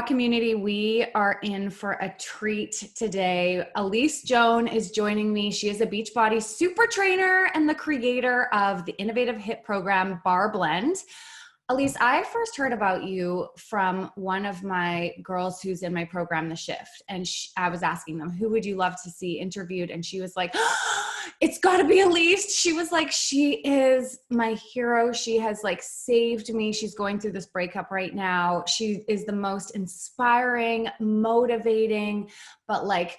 community, we are in for a treat today. Elise Joan is joining me. She is a Beachbody super trainer and the creator of the innovative HIIT program, BarreBlend. Elise, I first heard about you from one of my girls who's in my program, The Shift. And I was asking them, who would you love to see interviewed? And she was like, oh, it's got to be Elise. She was like, she is my hero. She has like saved me. She's going through this breakup right now. She is the most inspiring, motivating, but like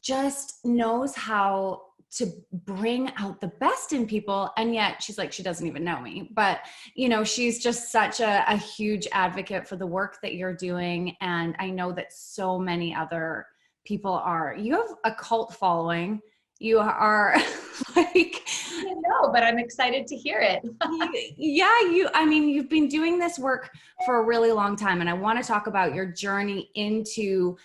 just knows how to bring out the best in people. And yet she's like, she doesn't even know me, but you know, she's just such a huge advocate for the work that you're doing. And I know that so many other people are. You have a cult following. You are like, I know, but I'm excited to hear it. You've been doing this work for a really long time. And I want to talk about your journey into,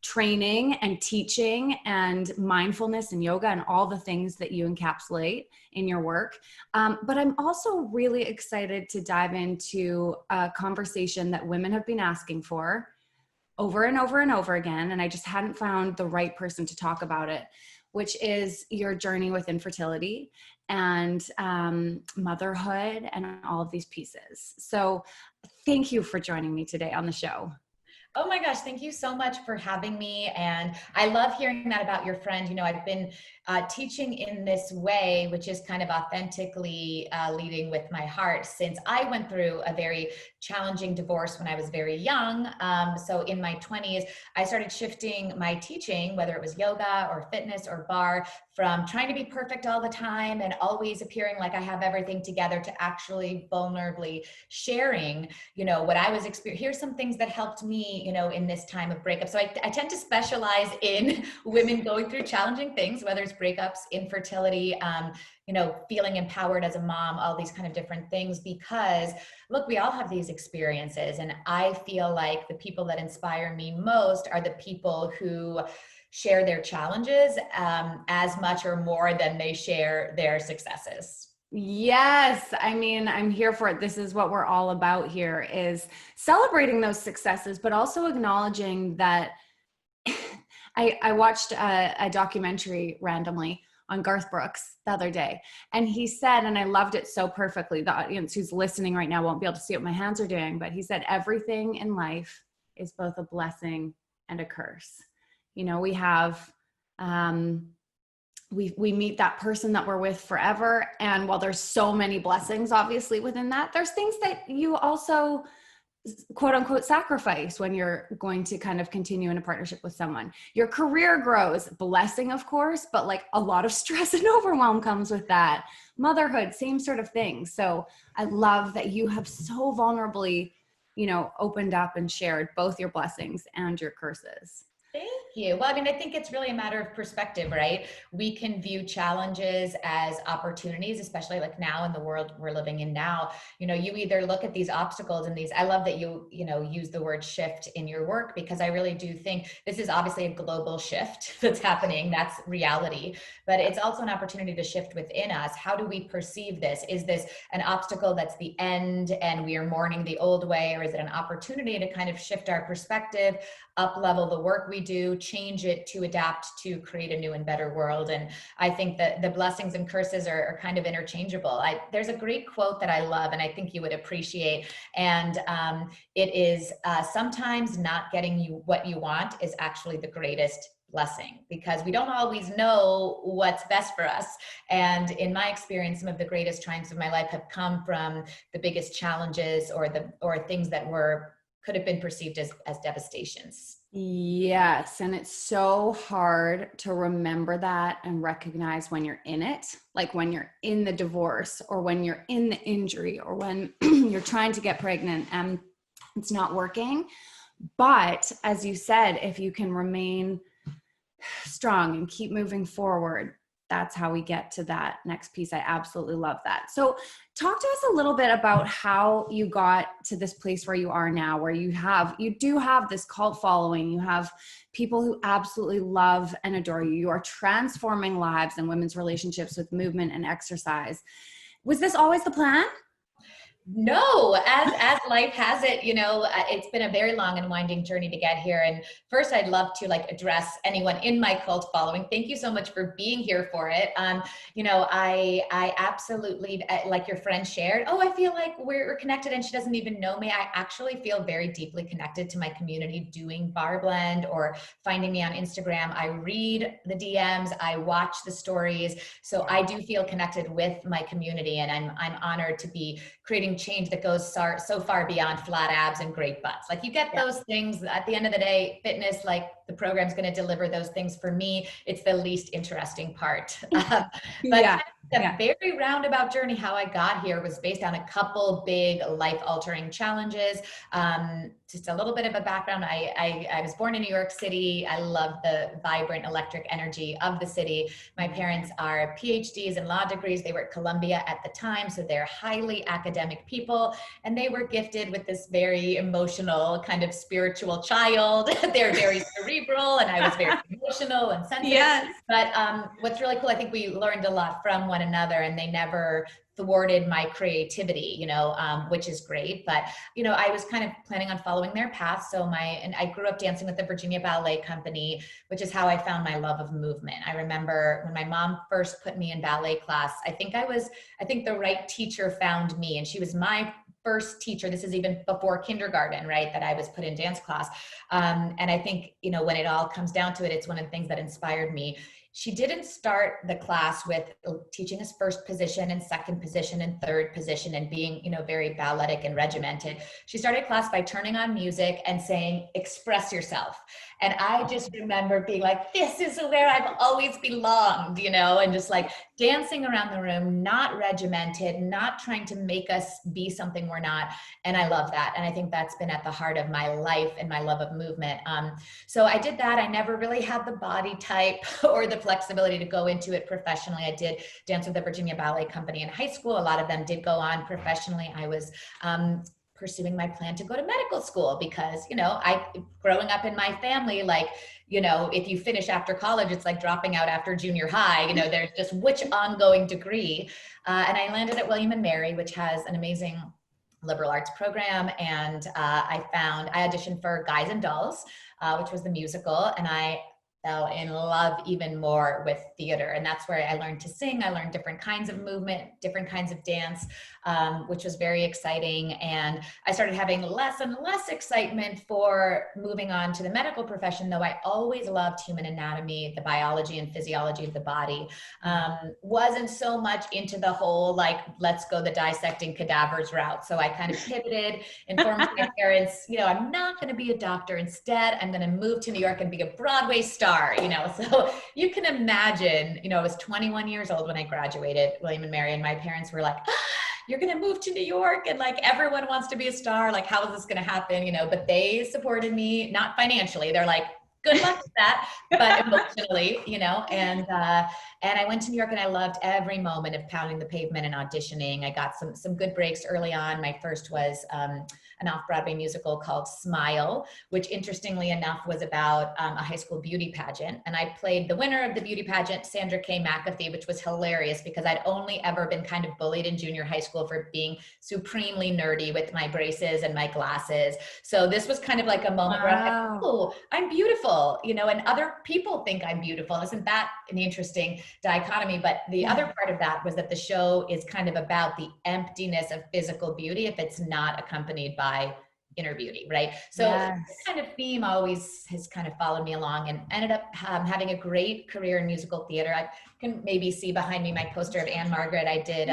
training and teaching and mindfulness and yoga and all the things that you encapsulate in your work. But I'm also really excited to dive into a conversation that women have been asking for over and over and over again. And I just hadn't found the right person to talk about it, which is your journey with infertility and motherhood and all of these pieces. So thank you for joining me today on the show. Oh my gosh, thank you so much for having me. And I love hearing that about your friend. You know, I've been teaching in this way, which is kind of authentically leading with my heart, since I went through a very challenging divorce when I was very young. So in my 20s, I started shifting my teaching, whether it was yoga or fitness or bar, from trying to be perfect all the time and always appearing like I have everything together to actually vulnerably sharing, you know, what I was experiencing. Here's some things that helped me, you know, in this time of breakup. So I tend to specialize in women going through challenging things, whether it's breakups, infertility, you know, feeling empowered as a mom, all these kind of different things, because look, we all have these experiences. And I feel like the people that inspire me most are the people who share their challenges as much or more than they share their successes. Yes. I mean, I'm here for it. This is what we're all about here, is celebrating those successes, but also acknowledging that I watched a documentary randomly on Garth Brooks the other day, and he said, and I loved it so perfectly, the audience who's listening right now won't be able to see what my hands are doing, but he said, everything in life is both a blessing and a curse. You know, we have, we meet that person that we're with forever. And while there's so many blessings, obviously within that, there's things that you also quote unquote sacrifice when you're going to kind of continue in a partnership with someone. Your career grows, blessing, of course, but like a lot of stress and overwhelm comes with that. Motherhood, same sort of thing. So I love that you have so vulnerably, you know, opened up and shared both your blessings and your curses. Thank you. Well, I mean, I think it's really a matter of perspective, right? We can view challenges as opportunities, especially like now in the world we're living in now. You know, you either look at these obstacles and these, I love that you know, use the word shift in your work, because I really do think this is obviously a global shift that's happening. That's reality, but it's also an opportunity to shift within us. How do we perceive this? Is this an obstacle that's the end and we are mourning the old way? Or is it an opportunity to kind of shift our perspective, up level the work we do, change it to adapt to create a new and better world? And I think that the blessings and curses are kind of interchangeable. There's a great quote that I love, and I think you would appreciate. And it is, sometimes not getting you what you want is actually the greatest blessing, because we don't always know what's best for us. And in my experience, some of the greatest triumphs of my life have come from the biggest challenges or things that could have been perceived as devastations. Yes. And it's so hard to remember that and recognize when you're in it, like when you're in the divorce or when you're in the injury or when you're trying to get pregnant and it's not working. But as you said, if you can remain strong and keep moving forward, that's how we get to that next piece. I absolutely love that. So talk to us a little bit about how you got to this place where you are now, where you do have this cult following. You have people who absolutely love and adore you. You are transforming lives and women's relationships with movement and exercise. Was this always the plan? No, as life has it, it's been a very long and winding journey to get here. And first, I'd love to like address anyone in my cult following. Thank you so much for being here for it. I absolutely, like your friend shared, oh, I feel like we're connected and she doesn't even know me. I actually feel very deeply connected to my community doing BarreBlend or finding me on Instagram. I read the DMs, I watch the stories. So I do feel connected with my community, and I'm honored to be creating change that goes so far beyond flat abs and great butts. Like you get those things at the end of the day, fitness, like the program's going to deliver those things. For me, it's the least interesting part. But Yeah. the very roundabout journey, how I got here was based on a couple big life altering challenges. Just a little bit of a background. I was born in New York City. I love the vibrant electric energy of the city. My parents are PhDs and law degrees. They were at Columbia at the time, so they're highly academic people, and they were gifted with this very emotional kind of spiritual child. They're very cerebral, and I was very emotional and sensitive. Yes. But what's really cool, I think we learned a lot from one another, and they never thwarted my creativity, which is great. But, I was kind of planning on following their path. And I grew up dancing with the Virginia Ballet Company, which is how I found my love of movement. I remember when my mom first put me in ballet class, I think the right teacher found me, and she was my first teacher. This is even before kindergarten, right? That I was put in dance class. And I think, when it all comes down to it, it's one of the things that inspired me. She didn't start the class with teaching us first position and second position and third position and being, very balletic and regimented. She started class by turning on music and saying, express yourself. And I just remember being like, this is where I've always belonged, and just like dancing around the room, not regimented, not trying to make us be something we're not. And I love that. And I think that's been at the heart of my life and my love of movement. So I did that. I never really had the body type or the flexibility to go into it professionally. I did dance with the Virginia Ballet Company in high school. A lot of them did go on professionally. I was pursuing my plan to go to medical school because, growing up in my family, like, if you finish after college, it's like dropping out after junior high, there's just which ongoing degree. And I landed at William and Mary, which has an amazing liberal arts program. And I auditioned for Guys and Dolls, which was the musical. And I fell in love even more with theater. And that's where I learned to sing. I learned different kinds of movement, different kinds of dance, which was very exciting. And I started having less and less excitement for moving on to the medical profession, though I always loved human anatomy, the biology and physiology of the body. Wasn't so much into the whole, like, let's go the dissecting cadavers route. So I kind of pivoted, informed my parents, I'm not going to be a doctor. Instead, I'm going to move to New York and be a Broadway star. So you can imagine, I was 21 years old when I graduated William and Mary, and my parents were like, you're going to move to New York and like everyone wants to be a star. Like, how is this going to happen? But they supported me, not financially. They're like, good luck with that, but emotionally, and I went to New York and I loved every moment of pounding the pavement and auditioning. I got some good breaks early on. My first was an off-Broadway musical called Smile, which interestingly enough was about a high school beauty pageant. And I played the winner of the beauty pageant, Sandra K. McAfee, which was hilarious because I'd only ever been kind of bullied in junior high school for being supremely nerdy with my braces and my glasses. So this was kind of like a moment where I'm like, oh, I'm beautiful, and other people think I'm beautiful. Isn't that an interesting dichotomy? But the other part of that was that the show is kind of about the emptiness of physical beauty if it's not accompanied by inner beauty, right? So this kind of theme always has kind of followed me along, and ended up having a great career in musical theater. I can maybe see behind me my poster of Anne Margaret. I did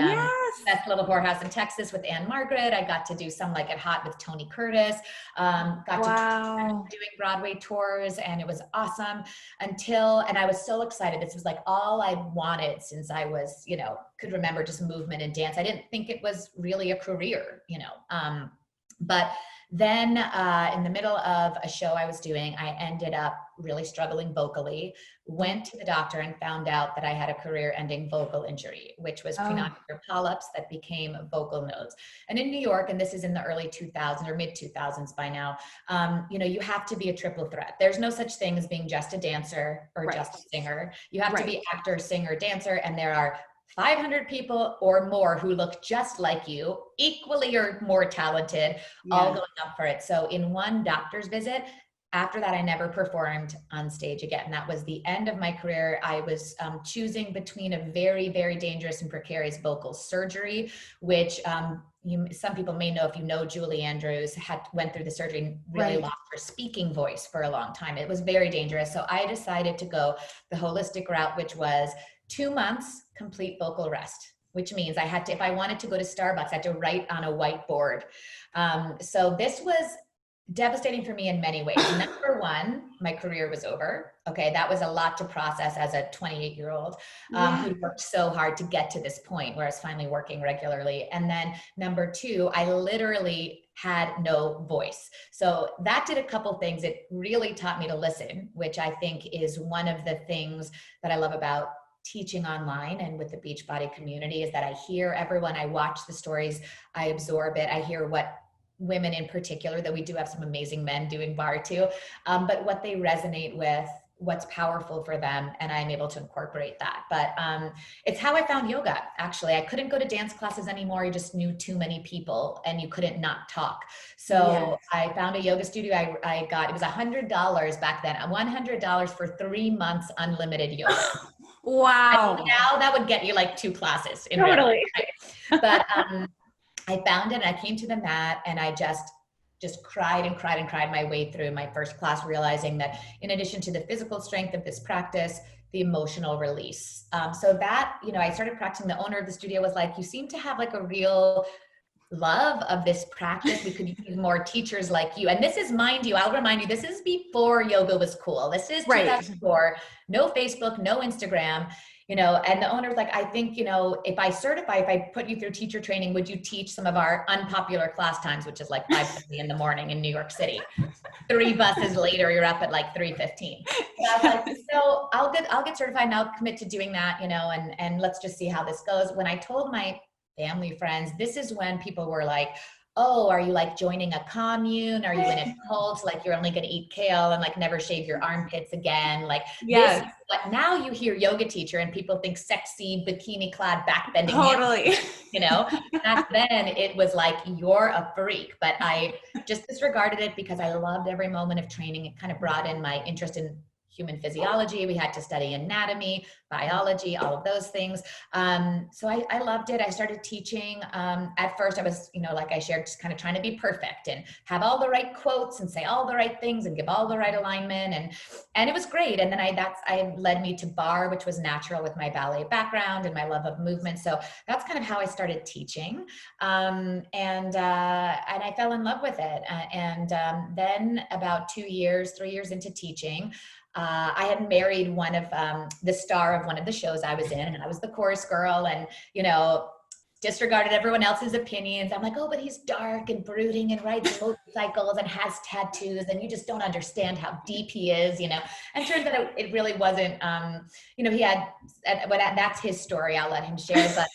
Best Little Whorehouse in Texas with Anne Margaret. I got to do Some Like It Hot with Tony Curtis. Got to doing Broadway tours, and it was awesome and I was so excited. This was like all I wanted since I was, could remember, just movement and dance. I didn't think it was really a career, but then in the middle of a show I was doing, I ended up really struggling vocally, went to the doctor and found out that I had a career-ending vocal injury, which was prenocular polyps that became vocal nodes. And in New York, and this is in the early 2000s or mid 2000s by now, you have to be a triple threat. There's no such thing as being just a dancer or just a singer. You have to be actor, singer, dancer, and there are 500 people or more who look just like you, equally or more talented, all going up for it. So in one doctor's visit, after that, I never performed on stage again. That was the end of my career. I was choosing between a very, very dangerous and precarious vocal surgery, which some people may know, if you know Julie Andrews, went through the surgery and really lost her speaking voice for a long time. It was very dangerous. So I decided to go the holistic route, which was 2 months complete vocal rest, which means I had to, if I wanted to go to Starbucks, I had to write on a whiteboard. So this was devastating for me in many ways. Number one, my career was over. Okay, that was a lot to process as a 28-year-old who worked so hard to get to this point where I was finally working regularly. And then number two, I literally had no voice. So that did a couple things. It really taught me to listen, which I think is one of the things that I love about teaching online and with the Beachbody community, is that I hear everyone, I watch the stories, I absorb it, I hear what women in particular, that we do have some amazing men doing barre too, but what they resonate with, what's powerful for them, and I'm able to incorporate that. But it's how I found yoga, actually. I couldn't go to dance classes anymore. You just knew too many people and you couldn't not talk. So I found a yoga studio. I got, it was $100 back then, $100 for 3 months unlimited yoga. Wow. Now that would get you like 2 classes in real life, right? But I found it and I came to the mat and I just cried and cried and cried my way through my first class, realizing that in addition to the physical strength of this practice, the emotional release. So that, you know, I started practicing. The owner of the studio was like, you seem to have like a real love of this practice. We could use more teachers like you. And this is, mind you, I'll remind you, this is before yoga was cool. This is 2004, no Facebook, no Instagram. You know, and the owner was like, I think, you know, if I put you through teacher training, would you teach some of our unpopular class times, which is like 5:30 in the morning in New York City? 3 buses later, you're up at like 3:15. So I was like, so I'll get certified and I'll commit to doing that, you know, and let's just see how this goes. When I told my family friends, this is when people were like, oh, are you like joining a commune? Are you in a cult? Like you're only going to eat kale and like never shave your armpits again. Like this is what now you hear yoga teacher and people think sexy bikini clad backbending. Totally. You know, back then it was like, you're a freak, but I just disregarded it because I loved every moment of training. It kind of brought in my interest in human physiology. We had to study anatomy, biology, all of those things. So I loved it. I started teaching. At first I was, you know, like I shared, just kind of trying to be perfect and have all the right quotes and say all the right things and give all the right alignment. And it was great. And then I led me to barre, which was natural with my ballet background and my love of movement. So that's kind of how I started teaching. And I fell in love with it. Then about 3 years into teaching, I had married one of the star of one of the shows I was in, and I was the chorus girl, and, you know, disregarded everyone else's opinions. I'm like, oh, but he's dark and brooding and rides motorcycles and has tattoos, and you just don't understand how deep he is, you know. And turns out it really wasn't, you know, he had, that's his story, I'll let him share, but,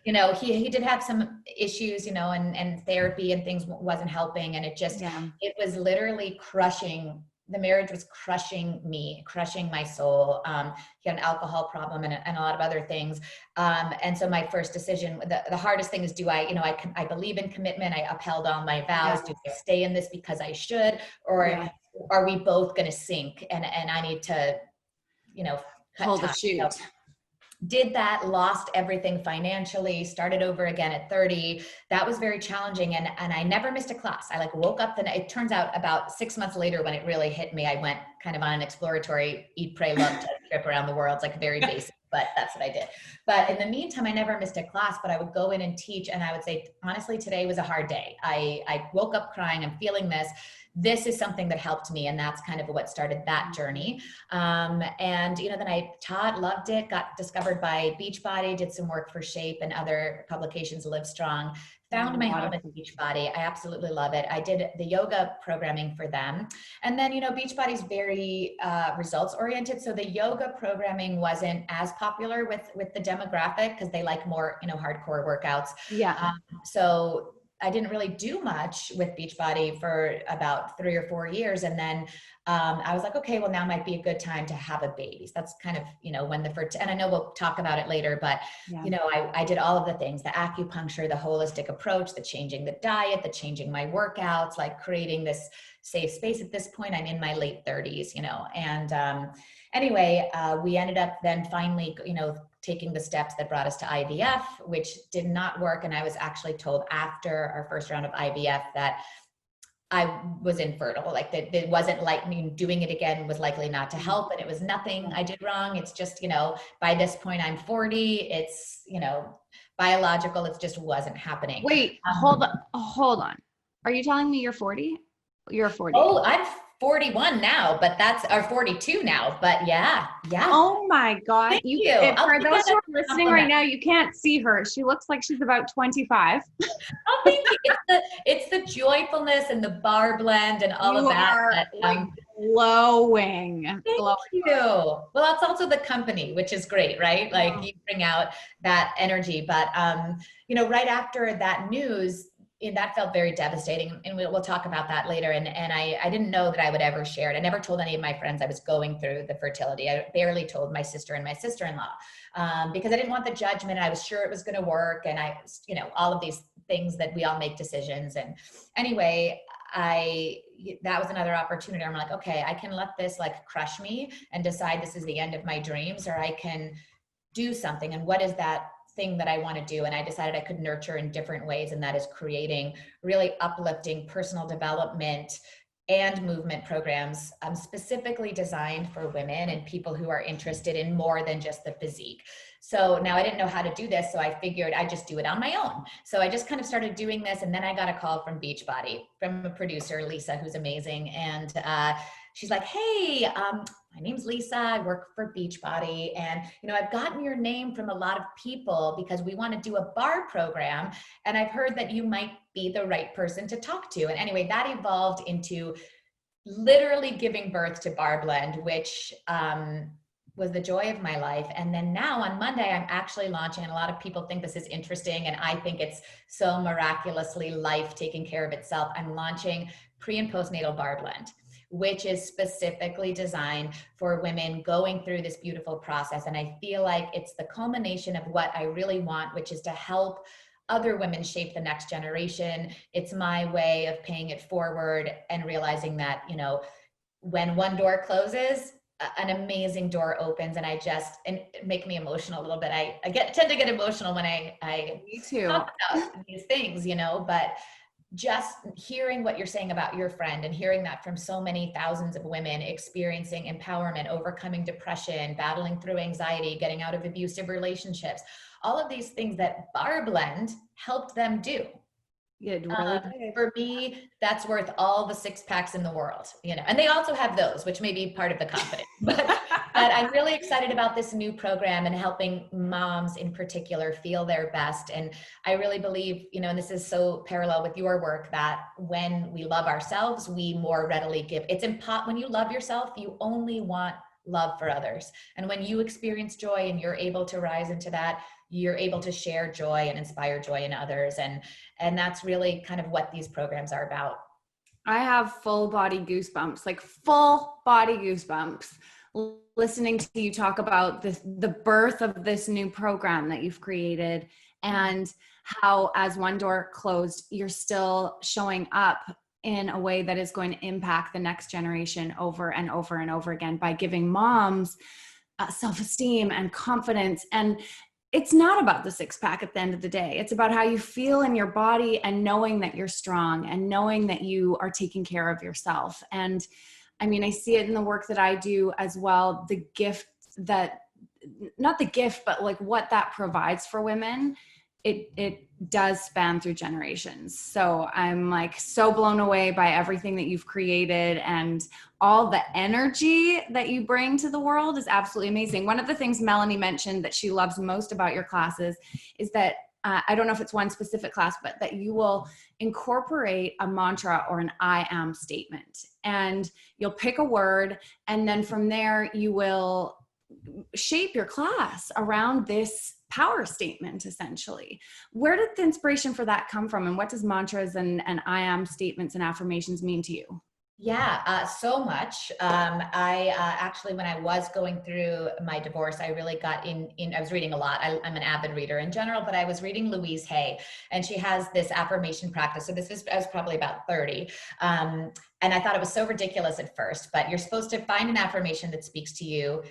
you know, he did have some issues, you know, and therapy and things wasn't helping, and it just, it was literally crushing. The marriage was crushing me, crushing my soul. He had an alcohol problem and a lot of other things. And so my first decision, the hardest thing is, do I, you know, I believe in commitment. I upheld all my vows. Do I stay in this because I should, or are we both going to sink? And I need to, you know, hold the chute. So, did that, lost everything financially, started over again at 30. That was very challenging. And I never missed a class. I like woke up it turns out about 6 months later when it really hit me, I went kind of on an exploratory eat, pray, love type trip around the world. It's like very basic, but that's what I did. But in the meantime, I never missed a class, but I would go in and teach. And I would say, honestly, today was a hard day. I woke up crying. I'm feeling this. This is something that helped me. And that's kind of what started that journey. And, you know, then I taught, loved it, got discovered by Beachbody, did some work for Shape and other publications, Live Strong, found my home at Beachbody. I absolutely love it. I did the yoga programming for them. And then, you know, Beachbody's very results oriented. So the yoga programming wasn't as popular with the demographic because they like more, you know, hardcore workouts. So I didn't really do much with Beachbody for about 3 or 4 years. And then I was like, okay, well, now might be a good time to have a baby. So that's kind of, when and I know we'll talk about it later, but, Yeah. I did all of the things, the acupuncture, the holistic approach, the changing the diet, the changing my workouts, like creating this safe space. At this point, I'm in my late 30s, and anyway, we ended up then finally, taking the steps that brought us to IVF, which did not work. And I was actually told after our first round of IVF that I was infertile, like that it wasn't like me doing it again was likely not to help. And it was nothing I did wrong. It's just, by this point I'm 40, it's, biological. It just wasn't happening. Wait, hold on. Are you telling me you're 40? You're 40. Oh, I'm 41 now, but or 42 now, but yeah. Oh my God. Thank you. For those who are listening right now, you can't see her. She looks like she's about 25. Oh, thank you. It's the joyfulness and the BarreBlend and all of that. Glowing. Thank you. Well, that's also the company, which is great, right? Like you bring out that energy. But right after that news, and that felt very devastating, and we'll talk about that later. And I didn't know that I would ever share it. I never told any of my friends I was going through the fertility. I barely told my sister and my sister-in-law because I didn't want the judgment. And I was sure it was going to work, and all of these things that we all make decisions. And anyway, that was another opportunity. I'm like, okay, I can let this like crush me and decide this is the end of my dreams, or I can do something. And what is that thing that I want to do? And I decided I could nurture in different ways. And that is creating really uplifting personal development and movement programs specifically designed for women and people who are interested in more than just the physique. So now I didn't know how to do this, so I figured I'd just do it on my own. So I just kind of started doing this, and then I got a call from Beachbody, from a producer, Lisa, who's amazing. And she's like, hey, my name's Lisa, I work for Beachbody, and I've gotten your name from a lot of people because we want to do a barre program, and I've heard that you might be the right person to talk to. And anyway, that evolved into literally giving birth to BarreBlend, which was the joy of my life. And then now on Monday, I'm actually launching, and a lot of people think this is interesting, and I think it's so miraculously life taking care of itself. I'm launching pre and postnatal BarreBlend, which is specifically designed for women going through this beautiful process. And I feel like it's the culmination of what I really want, which is to help other women shape the next generation. It's my way of paying it forward and realizing that, when one door closes, an amazing door opens. And it make me emotional a little bit. I tend to get emotional when I Me too. talk about these things, but just hearing what you're saying about your friend and hearing that from so many thousands of women experiencing empowerment, overcoming depression, battling through anxiety, getting out of abusive relationships, all of these things that BarreBlend helped them do. It really did. For me, that's worth all the 6-packs in the world, and they also have those, which may be part of the confidence, but I'm really excited about this new program and helping moms in particular feel their best. And I really believe, and this is so parallel with your work, that when we love ourselves, we more readily give. When you love yourself, you only want love for others. And when you experience joy and you're able to rise into that, you're able to share joy and inspire joy in others. And that's really kind of what these programs are about. I have full body goosebumps, listening to you talk about the birth of this new program that you've created, and how as one door closed, you're still showing up in a way that is going to impact the next generation over and over and over again by giving moms self-esteem and confidence. And it's not about the 6-pack at the end of the day. It's about how you feel in your body and knowing that you're strong and knowing that you are taking care of yourself. And I mean, I see it in the work that I do as well. The gift that, not the gift, but like what that provides for women, it does span through generations. So I'm like so blown away by everything that you've created, and all the energy that you bring to the world is absolutely amazing. One of the things Melanie mentioned that she loves most about your classes is that I don't know if it's one specific class, but that you will incorporate a mantra or an I am statement, and you'll pick a word, and then from there you will shape your class around this power statement, essentially. Where did the inspiration for that come from, and what does mantras and I am statements and affirmations mean to you? Yeah, so much. I actually, when I was going through my divorce, I really got I was reading a lot. I'm an avid reader in general, but I was reading Louise Hay, and she has this affirmation practice. So I was probably about 30. And I thought it was so ridiculous at first, but you're supposed to find an affirmation that speaks to you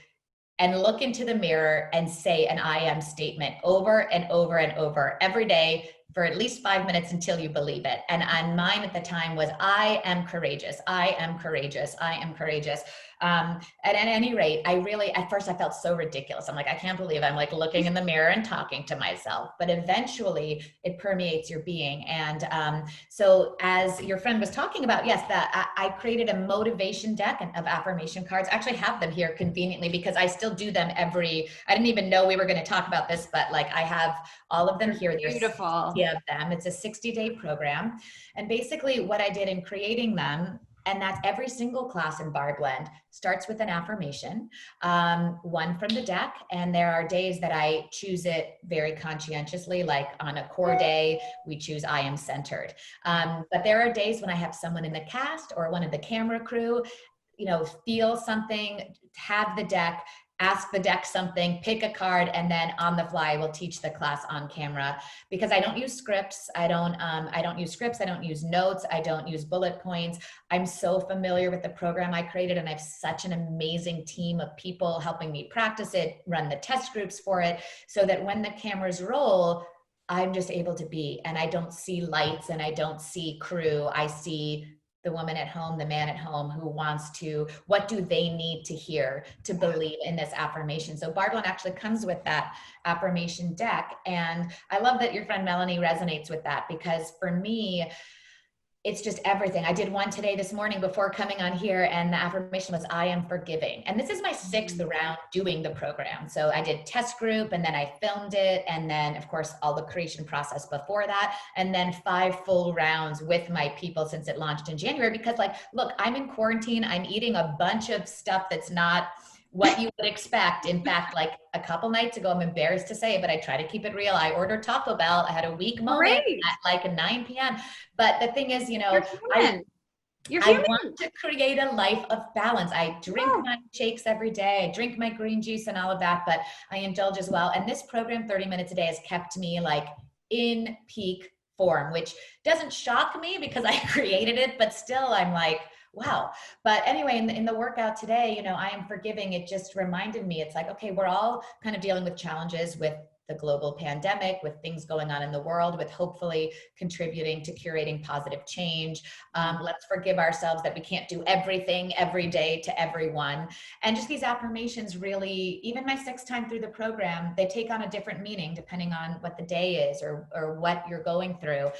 and look into the mirror and say an I am statement over and over and over every day for at least 5 minutes until you believe it. And on mine at the time was, I am courageous. I am courageous. I am courageous. And at any rate, at first I felt so ridiculous. I'm like, I can't believe I'm like looking in the mirror and talking to myself, but eventually it permeates your being. And so as your friend was talking about, yes, that I created a motivation deck of affirmation cards. I actually have them here conveniently because I still do them I didn't even know we were going to talk about this, but like I have all of them here. There's Beautiful. 60 of them. It's a 60-day program. And basically what I did in creating them, and that's every single class in BarreBlend, starts with an affirmation, one from the deck. And there are days that I choose it very conscientiously, like on a core day, we choose I am centered. But there are days when I have someone in the cast or one of the camera crew, feel something, have the deck, ask the deck something, pick a card, and then on the fly, we'll teach the class on camera. Because I don't use scripts. I don't use scripts. I don't use notes. I don't use bullet points. I'm so familiar with the program I created, and I have such an amazing team of people helping me practice it, run the test groups for it, so that when the cameras roll, I'm just able to be, and I don't see lights and I don't see crew. I see the woman at home, the man at home who what do they need to hear to believe in this affirmation? So BarreBlend actually comes with that affirmation deck. And I love that your friend Melanie resonates with that, because for me, it's just everything. I did one today this morning before coming on here, and the affirmation was, I am forgiving. And this is my 6th round doing the program. So I did test group, and then I filmed it. And then of course, all the creation process before that, and then 5 full rounds with my people since it launched in January. Because like, look, I'm in quarantine. I'm eating a bunch of stuff that's not what you would expect. In fact, like a couple nights ago, I'm embarrassed to say, but I try to keep it real. I ordered Taco Bell. I had a weak moment Great. at like 9 p.m. But the thing is, You're human. You're I human. want to create a life of balance. I drink my shakes every day. I drink my green juice and all of that, but I indulge as well. And this program, 30 minutes a day, has kept me like in peak form, which doesn't shock me because I created it, but still I'm like, wow. But anyway, in the workout today, I am forgiving. It just reminded me, it's like, okay, we're all kind of dealing with challenges with the global pandemic, with things going on in the world, with hopefully contributing to curating positive change. Let's forgive ourselves that we can't do everything every day to everyone. And just these affirmations really, even my 6th time through the program, they take on a different meaning depending on what the day is or what you're going through.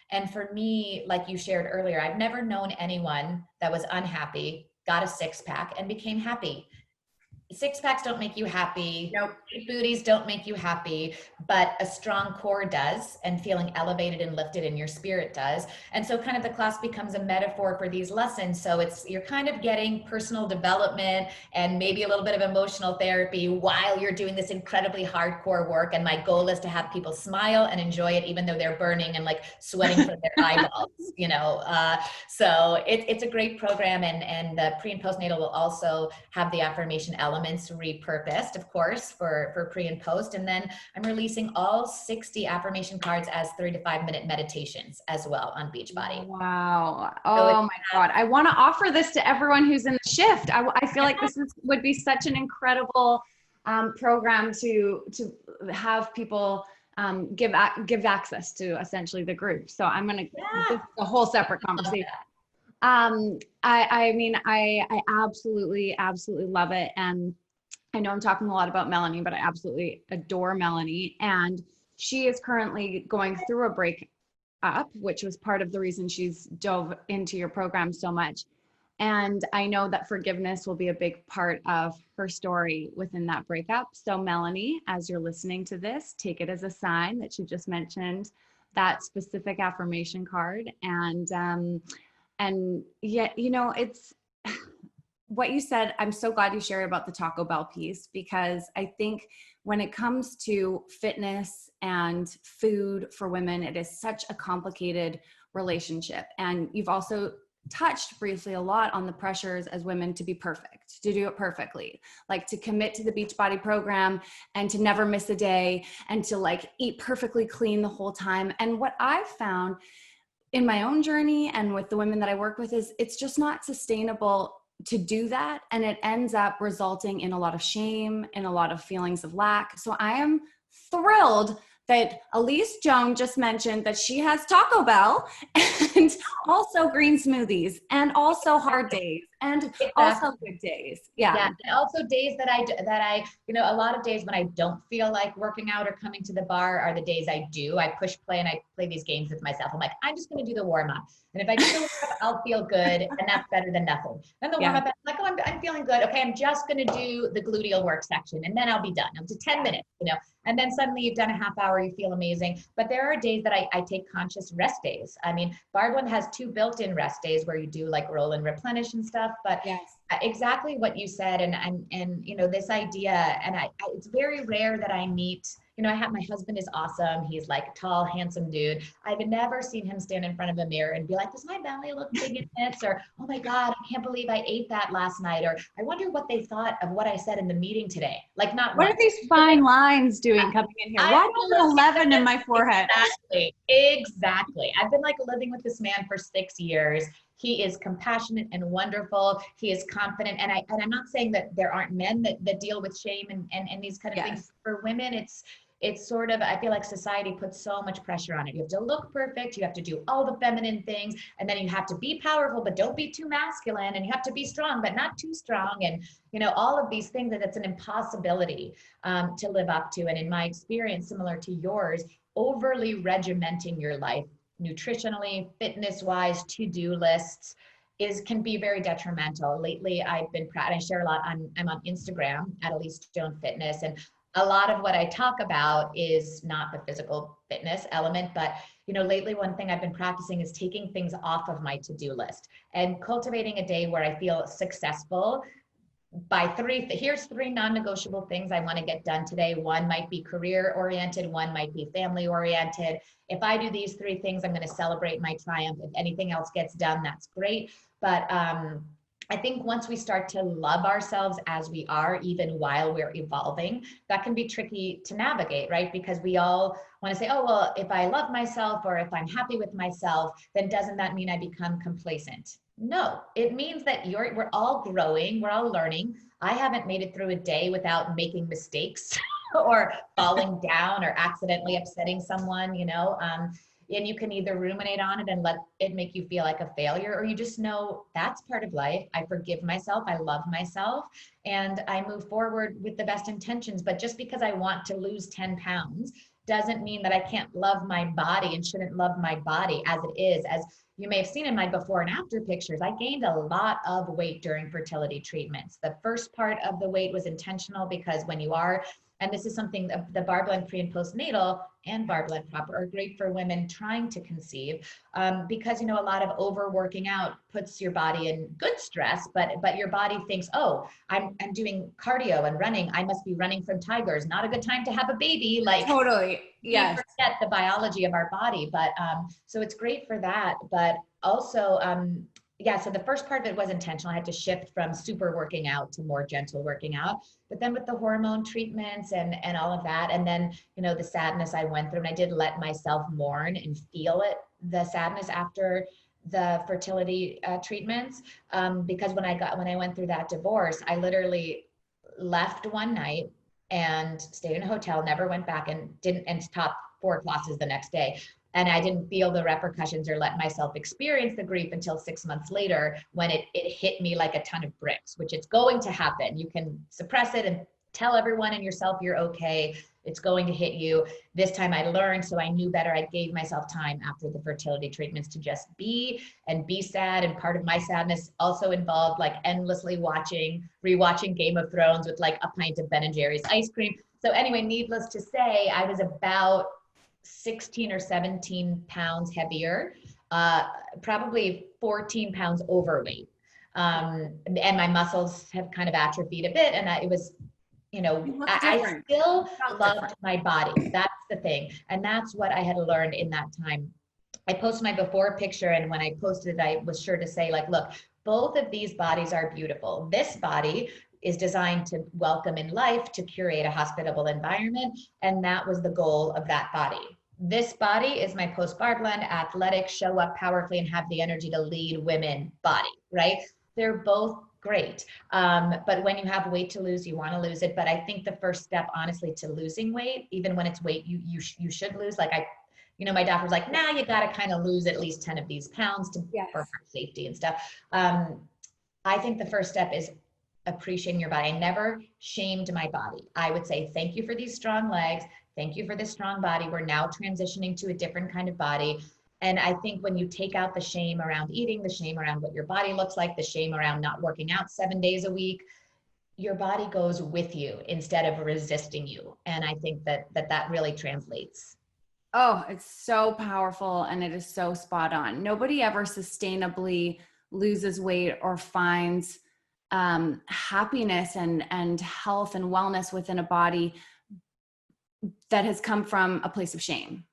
And for me, like you shared earlier, I've never known anyone that was unhappy, got a 6-pack, and became happy. 6-packs don't make you happy. Nope. Big booties don't make you happy, but a strong core does, and feeling elevated and lifted in your spirit does. And so kind of the class becomes a metaphor for these lessons. So you're kind of getting personal development and maybe a little bit of emotional therapy while you're doing this incredibly hardcore work. And my goal is to have people smile and enjoy it, even though they're burning and like sweating from their eyeballs, So it's a great program. And the pre and postnatal will also have the affirmation elements repurposed, of course, for pre and post. And then I'm releasing all 60 affirmation cards as 3 to 5 minute meditations as well on Beachbody. Wow. Oh my God. I want to offer this to everyone who's in the shift. I feel like this would be such an incredible program to have people give access to essentially the group. So I'm going to, this is a whole separate conversation. I mean, I absolutely love it. And I know I'm talking a lot about Melanie, but I absolutely adore Melanie. And she is currently going through a breakup, which was part of the reason she's dove into your program so much. And I know that forgiveness will be a big part of her story within that breakup. So Melanie, as you're listening to this, take it as a sign that she just mentioned that specific affirmation card. And yet, it's what you said. I'm so glad you shared about the Taco Bell piece, because I think when it comes to fitness and food for women, it is such a complicated relationship. And you've also touched briefly a lot on the pressures as women to be perfect, to do it perfectly, like to commit to the Beachbody program and to never miss a day and to like eat perfectly clean the whole time. And what I've found in my own journey and with the women that I work with is it's just not sustainable to do that. And it ends up resulting in a lot of shame and a lot of feelings of lack. So I am thrilled that Elise Joan just mentioned that she has Taco Bell and also green smoothies and also hard days and also good days. Yeah. And also days that I, a lot of days when I don't feel like working out or coming to the bar are the days I do. I push play and I play these games with myself. I'm like, I'm just going to do the warm up. And if I do the warm up, I'll feel good. And that's better than nothing. Then the warm up, I'm like, oh, I'm feeling good. Okay. I'm just going to do the gluteal work section and then I'll be done. Up to 10 minutes, and then suddenly you've done a half hour, you feel amazing. But there are days that I take conscious rest days. I mean, BarreBlend has 2 built-in rest days where you do like roll and replenish and stuff, but exactly what you said. And this idea, and it's very rare that I meet, my husband is awesome. He's like a tall, handsome dude. I've never seen him stand in front of a mirror and be like, does my belly look big in this? Or, oh my God, I can't believe I ate that last night. Or I wonder what they thought of what I said in the meeting today. Like what are these fine lines doing coming in here? Why do I have an 11 in my forehead? Exactly. I've been like living with this man for 6 years. He is compassionate and wonderful. He is confident. And I'm not saying that there aren't men that deal with shame and these kind of things. For women, it's sort of, I feel like society puts so much pressure on it. You have to look perfect. You have to do all the feminine things. And then you have to be powerful, but don't be too masculine. And you have to be strong, but not too strong. And, all of these things that it's an impossibility to live up to. And in my experience, similar to yours, overly regimenting your life, nutritionally, fitness-wise, to-do lists can be very detrimental. Lately, I've been proud. I share a lot. I'm on Instagram at Elise Joan Fitness, and a lot of what I talk about is not the physical fitness element, but lately one thing I've been practicing is taking things off of my to-do list and cultivating a day where I feel successful by here's 3 non-negotiable things I want to get done today. One might be career oriented, one might be family oriented. If I do these 3 things, I'm going to celebrate my triumph. If anything else gets done, that's great. But I think once we start to love ourselves as we are, even while we're evolving, that can be tricky to navigate, right? Because we all want to say, oh, well, if I love myself or if I'm happy with myself, then doesn't that mean I become complacent? No, it means that we're all growing, we're all learning. I haven't made it through a day without making mistakes or falling down or accidentally upsetting someone, and you can either ruminate on it and let it make you feel like a failure, or you just know that's part of life. I forgive myself, I love myself, and I move forward with the best intentions. But just because I want to lose 10 pounds doesn't mean that I can't love my body and shouldn't love my body as it is. As you may have seen in my before and after pictures, I gained a lot of weight during fertility treatments. The first part of the weight was intentional because when you are, and this is something the BarreBlend pre and postnatal and BarreBlend proper are great for women trying to conceive, because a lot of overworking out puts your body in good stress, but your body thinks, oh, I'm doing cardio and running. I must be running from tigers. Not a good time to have a baby. Like totally, yes. We forget the biology of our body, but so it's great for that. But also, so the first part of it was intentional. I had to shift from super working out to more gentle working out. But then with the hormone treatments and all of that, and then, the sadness I went through, and I did let myself mourn and feel it, the sadness after the fertility treatments, because when I went through that divorce, I literally left one night and stayed in a hotel, never went back and taught 4 classes the next day. And I didn't feel the repercussions or let myself experience the grief until 6 months later, when it hit me like a ton of bricks, which it's going to happen. You can suppress it and tell everyone and yourself you're okay. It's going to hit you. This time I learned, so I knew better. I gave myself time after the fertility treatments to just be sad. And part of my sadness also involved like endlessly rewatching Game of Thrones with like a pint of Ben & Jerry's ice cream. So anyway, needless to say, I was about 16 or 17 pounds heavier, probably 14 pounds overweight. And my muscles have kind of atrophied a bit. And it was, I still loved my body. That's the thing. And that's what I had learned in that time. I posted my before picture, and when I posted it, I was sure to say, like, look, both of these bodies are beautiful. This body is designed to welcome in life, to curate a hospitable environment. And that was the goal of that body. This body is my post BarreBlend, athletic, show up powerfully and have the energy to lead women body, right? They're both great. But when you have weight to lose, you want to lose it. But I think the first step, honestly, to losing weight, even when it's weight you should lose, like my doctor was like, nah, you got to kind of lose at least 10 of these pounds for heart safety and stuff. I think the first step is appreciating your body. I never shamed my body. I would say, thank you for these strong legs. Thank you for this strong body. We're now transitioning to a different kind of body. And I think when you take out the shame around eating, the shame around what your body looks like, the shame around not working out 7 days a week, your body goes with you instead of resisting you. And I think that really translates. Oh, it's so powerful, and it is so spot on. Nobody ever sustainably loses weight or finds happiness and health and wellness within a body that has come from a place of shame.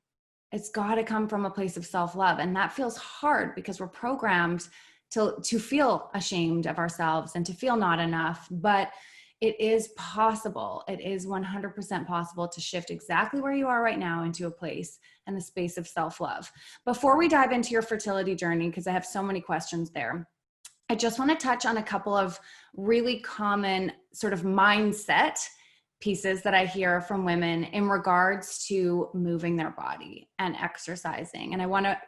It's got to come from a place of self-love. And that feels hard because we're programmed to feel ashamed of ourselves and to feel not enough. But it is possible. It is 100% possible to shift exactly where you are right now into a place and the space of self-love. Before we dive into your fertility journey, because I have so many questions there, I just want to touch on a couple of really common sort of mindset pieces that I hear from women in regards to moving their body and exercising. And I want to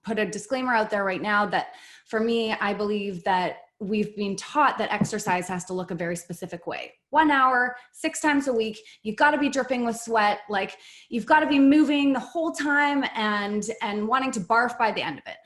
put a disclaimer out there right now that for me, I believe that we've been taught that exercise has to look a very specific way. 1 hour, 6 times a week, you've got to be dripping with sweat. Like you've got to be moving the whole time and wanting to barf by the end of it.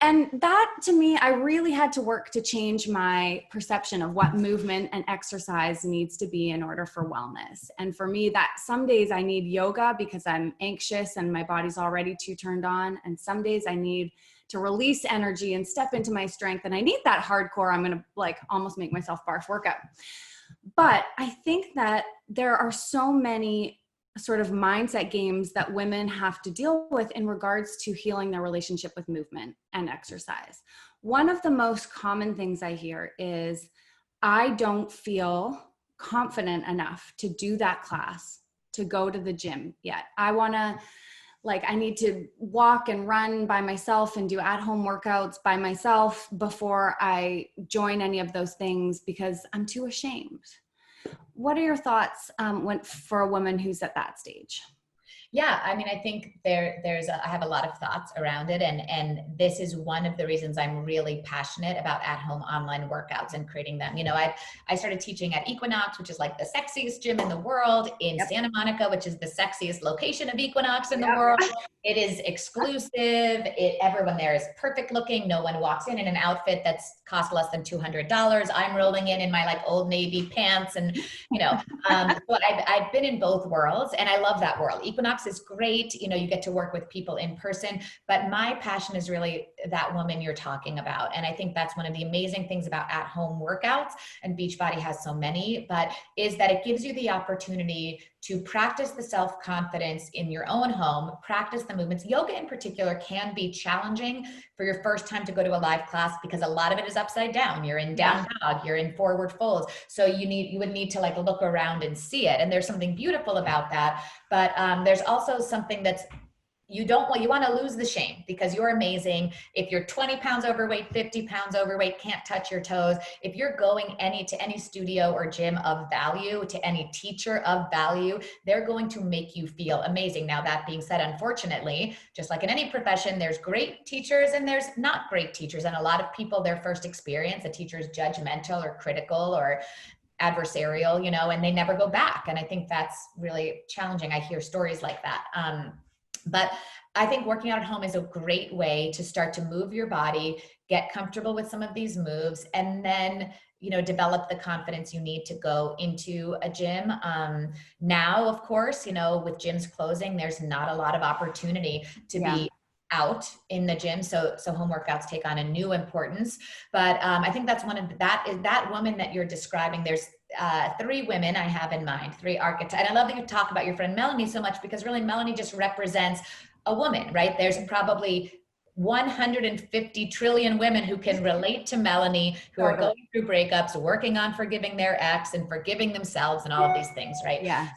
And that, to me, I really had to work to change my perception of what movement and exercise needs to be in order for wellness. And for me, that some days I need yoga because I'm anxious and my body's already too turned on. And some days I need to release energy and step into my strength. And I need that hardcore, I'm going to like almost make myself barf workout. But I think that there are so many sort of mindset games that women have to deal with in regards to healing their relationship with movement and exercise. One of the most common things I hear is, I don't feel confident enough to do that class, to go to the gym yet. I need to walk and run by myself and do at-home workouts by myself before I join any of those things because I'm too ashamed. What are your thoughts for a woman who's at that stage? Yeah, I mean, I think I have a lot of thoughts around it. And this is one of the reasons I'm really passionate about at-home online workouts and creating them. You know, I started teaching at Equinox, which is like the sexiest gym in the world, in Santa Monica, which is the sexiest location of Equinox in the world. It is exclusive. Everyone there is perfect looking. No one walks in an outfit that's cost less than $200. I'm rolling in my like Old Navy pants and, so I've been in both worlds and I love that world. Equinox is great. You know, you get to work with people in person, but my passion is really that woman you're talking about. And I think that's one of the amazing things about at-home workouts, and Beachbody has so many, but is that it gives you the opportunity to practice the self-confidence in your own home, practice the movements. Yoga in particular can be challenging for your first time to go to a live class because a lot of it is upside down. You're in down dog, you're in forward folds. So you would need to like look around and see it. And there's something beautiful about that. But there's also something that's, you want to lose the shame because you're amazing. If you're 20 pounds overweight, 50 pounds overweight, can't touch your toes. If you're going to any studio or gym of value, to any teacher of value, they're going to make you feel amazing. Now, that being said, unfortunately, just like in any profession, there's great teachers and there's not great teachers. And a lot of people, their first experience, a teacher is judgmental or critical or adversarial, and they never go back. And I think that's really challenging. I hear stories like that. But I think working out at home is a great way to start to move your body, get comfortable with some of these moves, and then, develop the confidence you need to go into a gym. Now, of course, with gyms closing, there's not a lot of opportunity to be out in the gym. So home workouts take on a new importance. But I think that's that woman that you're describing. There's 3 women I have in mind, 3 archetypes. And I love that you talk about your friend Melanie so much because really Melanie just represents a woman, right? There's probably 150 trillion women who can relate to Melanie, who are going through breakups, working on forgiving their ex and forgiving themselves and all of these things, right? Yes.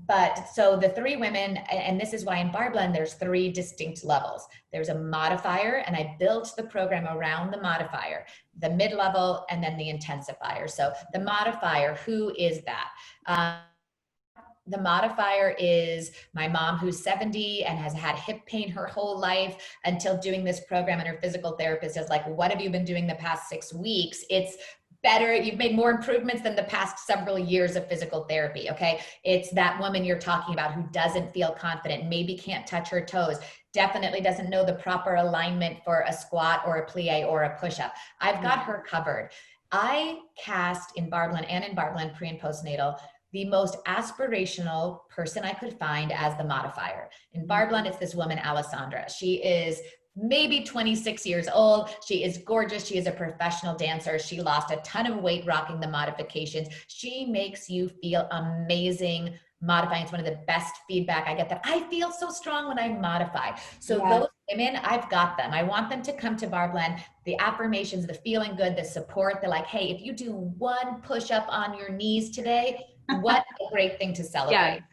But so the three women, and this is why in BarreBlend, there's three distinct levels. There's a modifier, and I built the program around the modifier, the mid-level, and then the intensifier. So the modifier, who is that? The modifier is my mom who's 70 and has had hip pain her whole life until doing this program, and her physical therapist is like, what have you been doing the past 6 weeks? It's better. You've made more improvements than the past several years of physical therapy. Okay. It's that woman you're talking about who doesn't feel confident, maybe can't touch her toes, definitely doesn't know the proper alignment for a squat or a plie or a push-up. I've got her covered. I cast in BarreBlend and in BarreBlend pre and postnatal the most aspirational person I could find as the modifier. In BarreBlend, it's this woman, Alessandra. She is maybe 26 years old. She is gorgeous. She is a professional dancer. She lost a ton of weight rocking the modifications. She makes you feel amazing modifying. It's one of the best feedback I get, that I feel so strong when I modify. So those women, I've got them. I want them to come to BarreBlend. The affirmations, the feeling good, the support, they're like, hey, if you do one push-up on your knees today, what a great thing to celebrate. Right?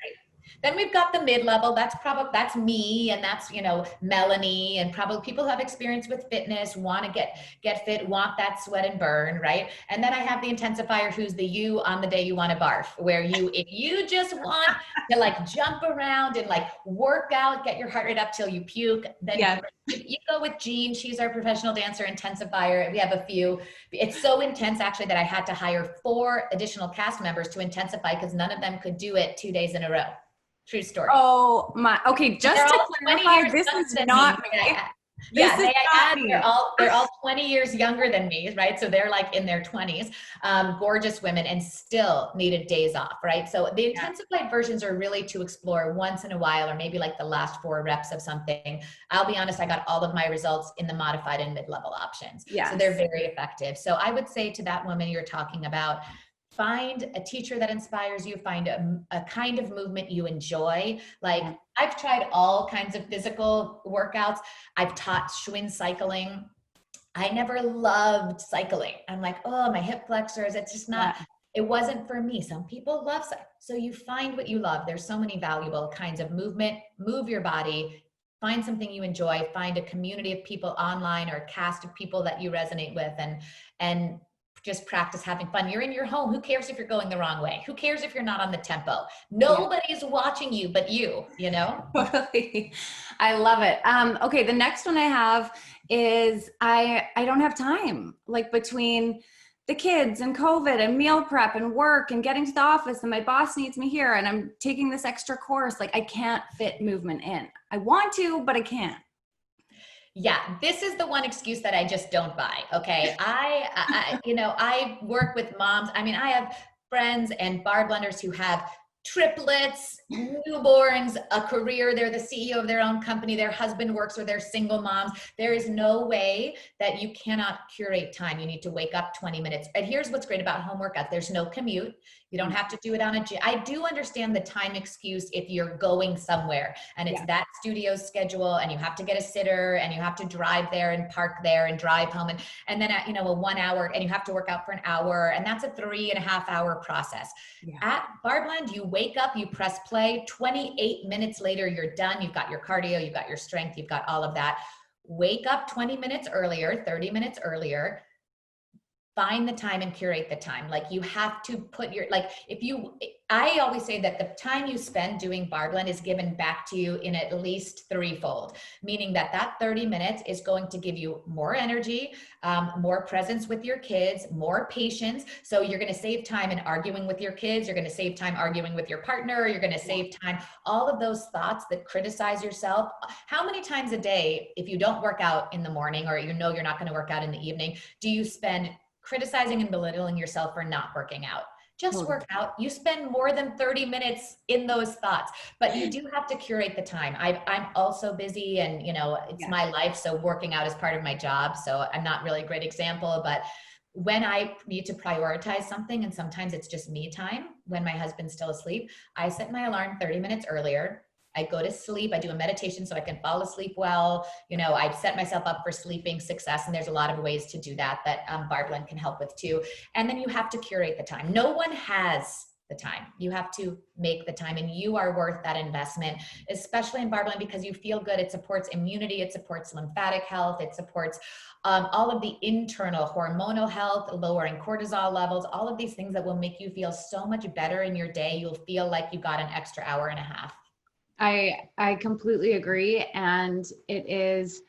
Then we've got the mid-level. That's me, and that's, you know, Melanie, and probably people who have experience with fitness, want to get fit, want that sweat and burn, right? And then I have the intensifier, who's the you on the day you want to barf, where if you just want to like jump around and like work out, get your heart rate up till you puke, then you go with Jean. She's our professional dancer intensifier. We have a few. It's so intense actually that I had to hire 4 additional cast members to intensify because none of them could do it 2 days in a row. True story. Oh my, okay, just to clarify, this is not me. Yeah, they're all 20 years younger than me, right? So they're like in their 20s, gorgeous women, and still needed days off, right? So the intensified versions are really to explore once in a while, or maybe like the last 4 reps of something. I'll be honest, I got all of my results in the modified and mid-level options. So they're very effective. So I would say to that woman you're talking about, find a teacher that inspires you, find a kind of movement you enjoy. Like I've tried all kinds of physical workouts. I've taught Schwinn cycling. I never loved cycling. I'm like, oh, my hip flexors, it's just not, it wasn't for me. Some people love cycling. So you find what you love. There's so many valuable kinds of movement. Move your body, find something you enjoy, find a community of people online or a cast of people that you resonate with, and just practice having fun. You're in your home. Who cares if you're going the wrong way? Who cares if you're not on the tempo? Nobody's watching you but you know? Totally. I love it. Okay. The next one I have is I don't have time, like between the kids and COVID and meal prep and work and getting to the office, and my boss needs me here, and I'm taking this extra course. Like I can't fit movement in. I want to, but I can't. Yeah, this is the one excuse that I just don't buy. Okay. I work with moms. I mean, I have friends and BarreBlenders who have triplets, newborns, a career. They're the CEO of their own company. Their husband works, or they're single moms. There is no way that you cannot curate time. You need to wake up 20 minutes. And here's what's great about home workouts. There's no commute. You don't have to do it on a gym. I do understand the time excuse if you're going somewhere and it's that studio schedule, and you have to get a sitter, and you have to drive there and park there and drive home. And then at, a 1 hour, and you have to work out for an hour, and that's a 3.5 hour process. At BarreBlend, you wake up, you press play, 28 minutes later, you're done. You've got your cardio, you've got your strength, you've got all of that. Wake up 20 minutes earlier, 30 minutes earlier, find the time and curate the time. Like you have to put I always say that the time you spend doing BarreBlend is given back to you in at least 3-fold, meaning that 30 minutes is going to give you more energy, more presence with your kids, more patience. So you're going to save time in arguing with your kids. You're going to save time arguing with your partner. You're going to save time, all of those thoughts that criticize yourself. How many times a day, if you don't work out in the morning, or you're not going to work out in the evening, do you spend criticizing and belittling yourself for not working out? Just work out. You spend more than 30 minutes in those thoughts, but you do have to curate the time. I'm also busy, and it's my life. So working out is part of my job. So I'm not really a great example, but when I need to prioritize something, and sometimes it's just me time when my husband's still asleep, I set my alarm 30 minutes earlier. I go to sleep. I do a meditation so I can fall asleep well. You know, I set myself up for sleeping success. And there's a lot of ways to do that BarreBlend can help with too. And then you have to curate the time. No one has the time. You have to make the time, and you are worth that investment, especially in BarreBlend, because you feel good. It supports immunity. It supports lymphatic health. It supports all of the internal hormonal health, lowering cortisol levels, all of these things that will make you feel so much better in your day. You'll feel like you got an extra hour and a half. I completely agree. And it is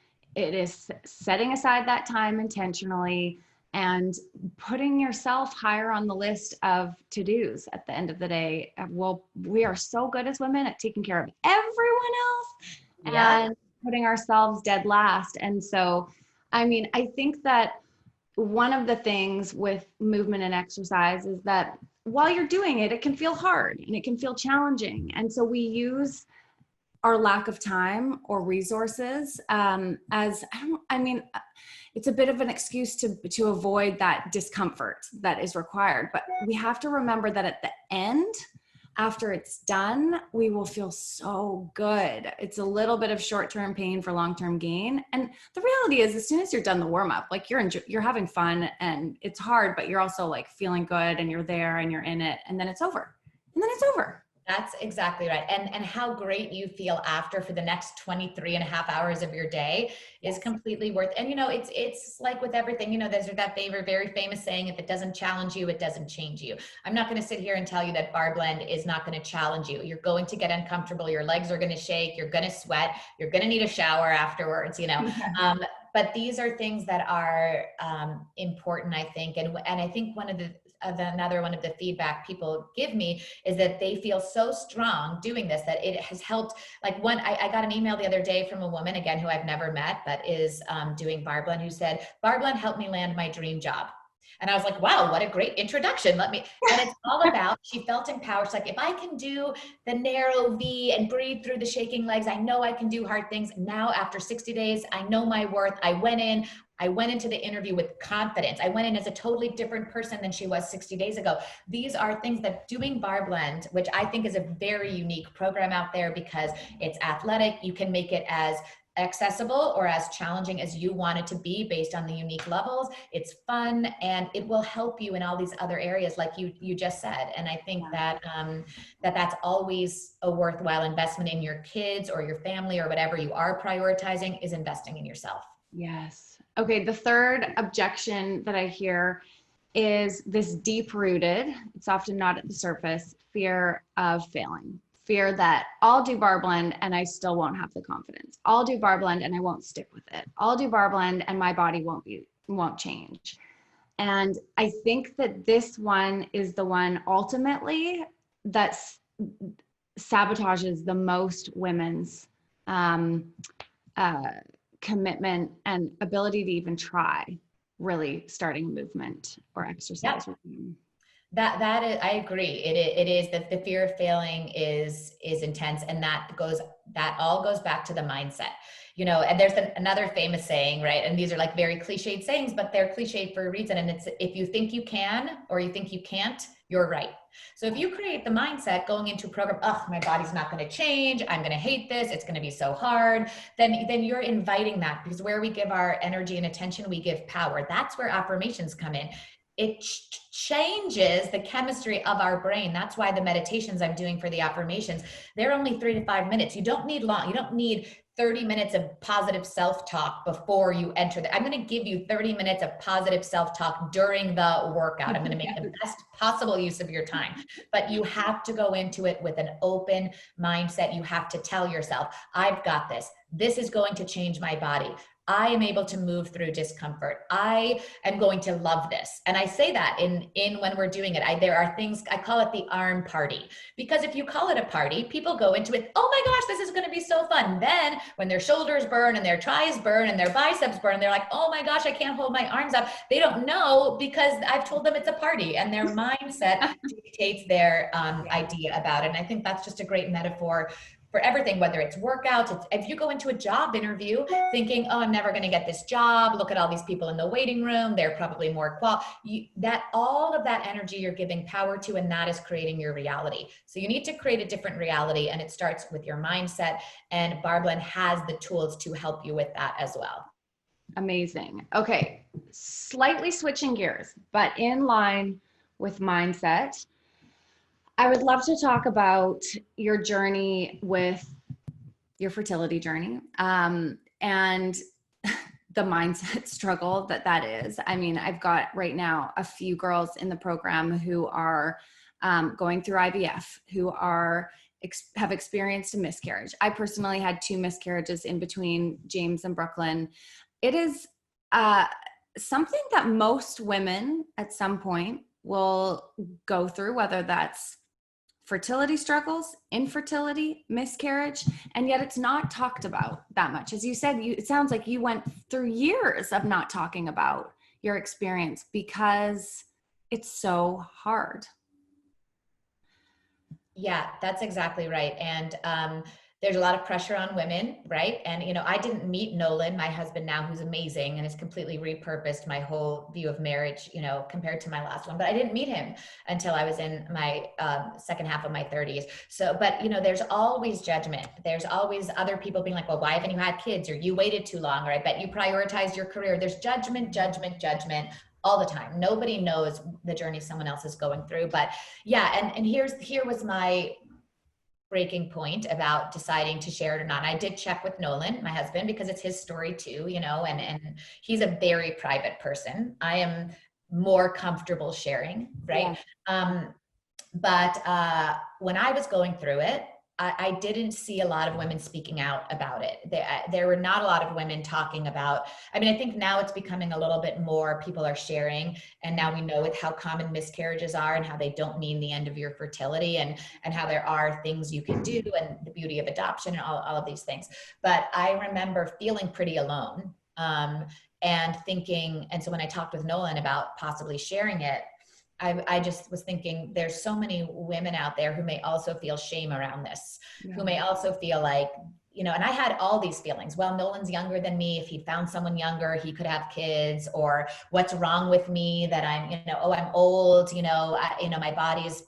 setting aside that time intentionally and putting yourself higher on the list of to-dos at the end of the day. Well, we are so good as women at taking care of everyone else and putting ourselves dead last. And so, I mean, I think that one of the things with movement and exercise is that while you're doing it, it can feel hard and it can feel challenging. And so we use our lack of time or resources it's a bit of an excuse to avoid that discomfort that is required. But we have to remember that at the end, after it's done, we will feel so good. It's a little bit of short-term pain for long-term gain. And the reality is, as soon as you're done the warm-up, like you're having fun and it's hard, but you're also like feeling good and you're there and you're in it, and then it's over. And then it's over. That's exactly right. And how great you feel after for the next 23 and a half hours of your day is completely worth. And, you know, it's like with everything, you know, there's that very famous saying, if it doesn't challenge you, it doesn't change you. I'm not going to sit here and tell you that BarreBlend is not going to challenge you. You're going to get uncomfortable. Your legs are going to shake. You're going to sweat. You're going to need a shower afterwards, you know. But these are things that are important, I think. And I think another one of the feedback people give me is that they feel so strong doing this, that it has helped. Like I got an email the other day from a woman, again, who I've never met, but is doing BarreBlend, who said, BarreBlend helped me land my dream job. And I was like, wow, what a great introduction. And it's all about, she felt empowered. She's like, if I can do the narrow V and breathe through the shaking legs, I know I can do hard things. Now, after 60 days, I know my worth. I went into the interview with confidence. I went in as a totally different person than she was 60 days ago. These are things that doing BarreBlend, which I think is a very unique program out there because it's athletic. You can make it as accessible or as challenging as you want it to be based on the unique levels. It's fun and it will help you in all these other areas like you just said. And I think that that's always a worthwhile investment in your kids or your family or whatever you are prioritizing, is investing in yourself. Yes. Okay. The third objection that I hear is this deep-rooted, it's often not at the surface, fear of failing. Fear that I'll do BarreBlend and I still won't have the confidence. I'll do BarreBlend and I won't stick with it. I'll do BarreBlend and my body won't change. And I think that this one is the one ultimately that sabotages the most women's commitment and ability to even try really starting a movement or exercise routine. That is, I agree. It is that the fear of failing is intense, and that all goes back to the mindset. You know, and there's another famous saying, right? And these are like very cliched sayings, but they're cliched for a reason. And it's, if you think you can or you think you can't, you're right. So if you create the mindset going into a program, oh, my body's not going to change, I'm going to hate this, it's going to be so hard, then you're inviting that, because where we give our energy and attention, we give power. That's where affirmations come in. It changes the chemistry of our brain. That's why the meditations I'm doing for the affirmations, they're only 3 to 5 minutes. You don't need long. You don't need 30 minutes of positive self-talk before you enter I'm going to give you 30 minutes of positive self-talk during the workout. I'm going to make the best possible use of your time, but you have to go into it with an open mindset. You have to tell yourself, I've got this. This is going to change my body. I am able to move through discomfort. I am going to love this. And I say that in when we're doing it, there are things, I call it the arm party, because if you call it a party, people go into it, oh my gosh, this is going to be so fun. Then when their shoulders burn and their thighs burn and their biceps burn, they're like, oh my gosh, I can't hold my arms up. They don't know because I've told them it's a party, and their mindset dictates their idea about it. And I think that's just a great metaphor for everything, whether it's workouts, if you go into a job interview thinking, oh, I'm never going to get this job. Look at all these people in the waiting room. They're probably more all of that energy you're giving power to, and that is creating your reality. So you need to create a different reality, and it starts with your mindset, and BarreBlend has the tools to help you with that as well. Amazing. Okay. Slightly switching gears, but in line with mindset, I would love to talk about your journey with your fertility journey, and the mindset struggle that is. I mean, I've got right now a few girls in the program who are going through IVF, who have experienced a miscarriage. I personally had 2 miscarriages in between James and Brooklyn. It is something that most women at some point will go through, whether that's fertility struggles, infertility, miscarriage, and yet it's not talked about that much. As you said, it sounds like you went through years of not talking about your experience because it's so hard. Yeah, that's exactly right. And there's a lot of pressure on women, right? And, I didn't meet Nolan, my husband now, who's amazing and has completely repurposed my whole view of marriage, compared to my last one. But I didn't meet him until I was in my second half of my 30s. So, but, there's always judgment. There's always other people being like, well, why haven't you had kids? Or you waited too long, or I bet you prioritized your career. There's judgment all the time. Nobody knows the journey someone else is going through. But yeah, and here was my breaking point about deciding to share it or not. And I did check with Nolan, my husband, because it's his story too, and he's a very private person. I am more comfortable sharing, right? Yeah. But when I was going through it, I didn't see a lot of women speaking out about it. There were not a lot of women talking about, I think now it's becoming a little bit more, people are sharing, and now we know how common miscarriages are and how they don't mean the end of your fertility, and how there are things you can do, and the beauty of adoption, and all of these things. But I remember feeling pretty alone, and thinking, and so when I talked with Nolan about possibly sharing it, I just was thinking, there's so many women out there who may also feel shame around this, who may also feel like, and I had all these feelings. Well, Nolan's younger than me. If he found someone younger, he could have kids. Or what's wrong with me that I'm, I'm old, my body is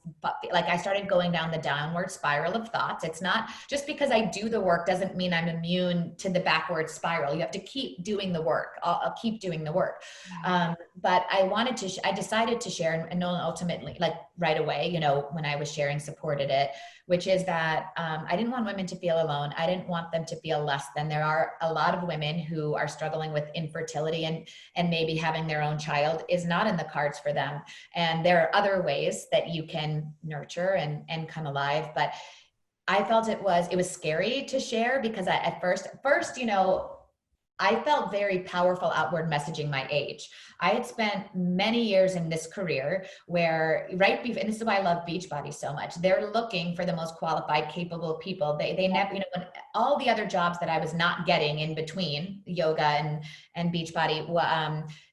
like, I started going down the downward spiral of thoughts. It's not just because I do the work doesn't mean I'm immune to the backward spiral. You have to keep doing the work. I'll keep doing the work. But I decided to share, and Nolan ultimately, like right away, when I was sharing, supported it, which is that I didn't want women to feel alone. I didn't want them to feel less than. There are a lot of women who are struggling with infertility, and maybe having their own child is not in the cards for them. And there are other ways that you can nurture and come alive. But I felt it was scary to share, because at first, I felt very powerful outward messaging my age. I had spent many years in this career where, and this is why I love Beachbody so much. They're looking for the most qualified, capable people. They never, when all the other jobs that I was not getting in between yoga and Beachbody,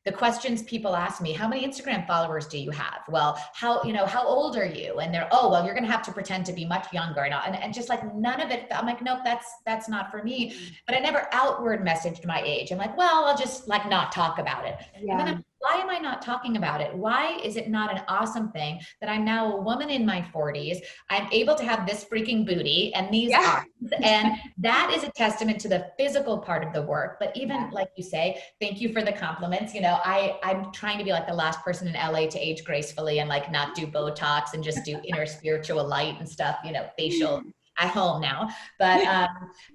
the questions people ask me: how many Instagram followers do you have? Well, how old are you? And they're, oh, well, you're going to have to pretend to be much younger. And just like none of it, I'm like, nope, that's not for me. But I never outward messaged my age. I'm like, well, I'll just like not talk about it. Yeah. And then why am I not talking about it? Why is it not an awesome thing that I'm now a woman in my 40s? I'm able to have this freaking booty and these arms. And that is a testament to the physical part of the work. But even like you say, thank you for the compliments. I'm trying to be like the last person in LA to age gracefully and like not do Botox and just do inner spiritual light and stuff, facial at home now. But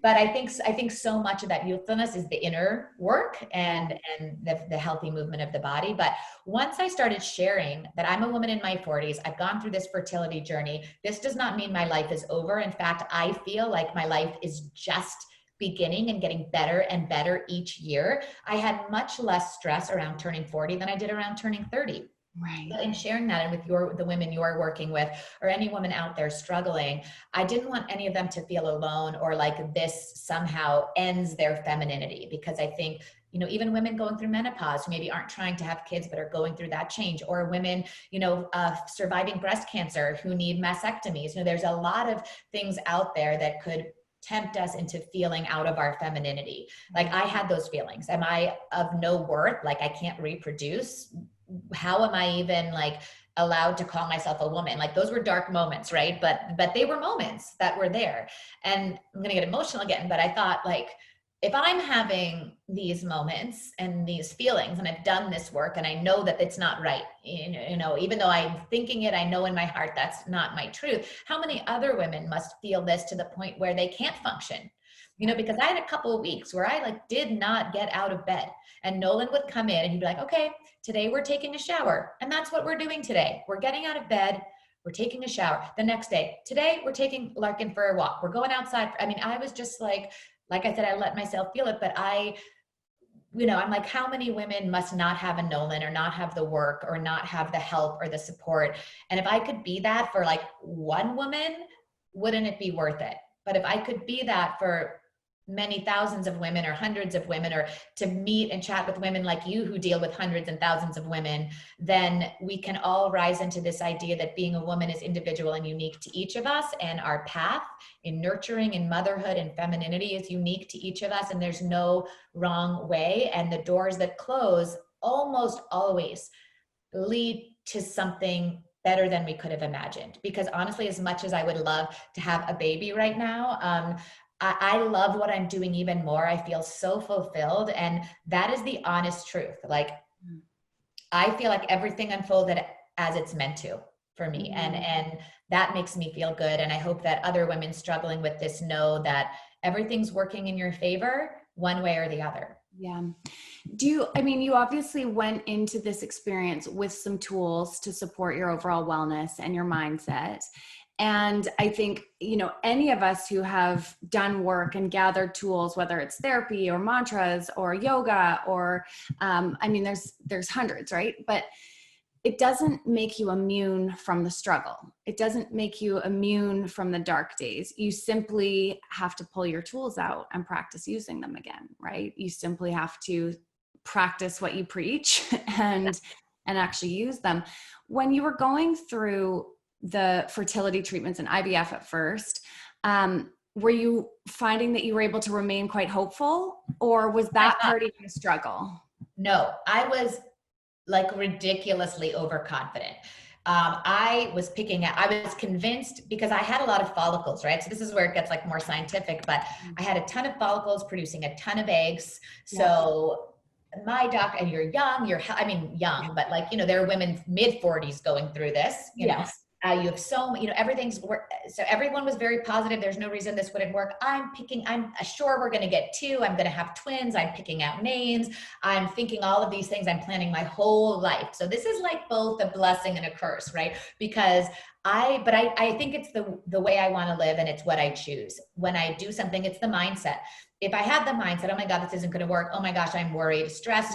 I think so much of that youthfulness is the inner work and the healthy movement of the body. But once I started sharing that I'm a woman in my 40s, I've gone through this fertility journey. This does not mean my life is over. In fact, I feel like my life is just beginning and getting better and better each year. I had much less stress around turning 40 than I did around turning 30. Right. But in sharing that, and with the women you're working with, or any woman out there struggling, I didn't want any of them to feel alone, or like this somehow ends their femininity. Because I think, even women going through menopause who maybe aren't trying to have kids, but are going through that change, or women, surviving breast cancer who need mastectomies. There's a lot of things out there that could tempt us into feeling out of our femininity. Like I had those feelings. Am I of no worth? Like I can't reproduce? How am I even like allowed to call myself a woman? Like those were dark moments, right? But they were moments that were there. And I'm gonna get emotional again, but I thought like, if I'm having these moments and these feelings and I've done this work and I know that it's not right, you know, even though I'm thinking it, I know in my heart that's not my truth. How many other women must feel this to the point where they can't function? You know, because I had a couple of weeks where I like did not get out of bed, and Nolan would come in and he'd be like, okay, today we're taking a shower. And that's what we're doing today. We're getting out of bed. We're taking a shower. The next day, today we're taking Larkin for a walk. We're going outside. I mean, I was just like I said, I let myself feel it, but you know, I'm like, how many women must not have a Nolan or not have the work or not have the help or the support? And if I could be that for like one woman, wouldn't it be worth it? But if I could be that for many thousands of women or hundreds of women, or to meet and chat with women like you who deal with hundreds and thousands of women, then we can all rise into this idea that being a woman is individual and unique to each of us, and our path in nurturing and motherhood and femininity is unique to each of us, and there's no wrong way. And the doors that close almost always lead to something better than we could have imagined. Because honestly, as much as I would love to have a baby right now, I love what I'm doing even more. I feel so fulfilled. And that is the honest truth. Like, I feel like everything unfolded as it's meant to for me. And that makes me feel good. And I hope that other women struggling with this know that everything's working in your favor one way or the other. Yeah. I mean, you obviously went into this experience with some tools to support your overall wellness and your mindset. And I think, you know, any of us who have done work and gathered tools, whether it's therapy or mantras or yoga or, I mean, there's hundreds, right? But it doesn't make you immune from the struggle. It doesn't make you immune from the dark days. You simply have to pull your tools out and practice using them again, right? You simply have to practice what you preach and actually use them. When you were going through the fertility treatments and IVF at first, were you finding that you were able to remain quite hopeful, or was that part of the struggle? No, I was like ridiculously overconfident. I was convinced, because I had a lot of follicles, right? So this is where it gets like more scientific, but I had a ton of follicles producing a ton of eggs. So my doc, and you're young, young, but like, you know, there are women mid-40s going through this, you know. You have so everyone was very positive. There's no reason this wouldn't work. I'm sure we're going to get two. I'm going to have twins. I'm picking out names. I'm thinking all of these things. I'm planning my whole life. So this is like both a blessing and a curse, right? Because I think it's the way I want to live, and it's what I choose. When I do something, it's the mindset. If I had the mindset, oh my God, this isn't going to work. Oh my gosh, I'm worried. Stress,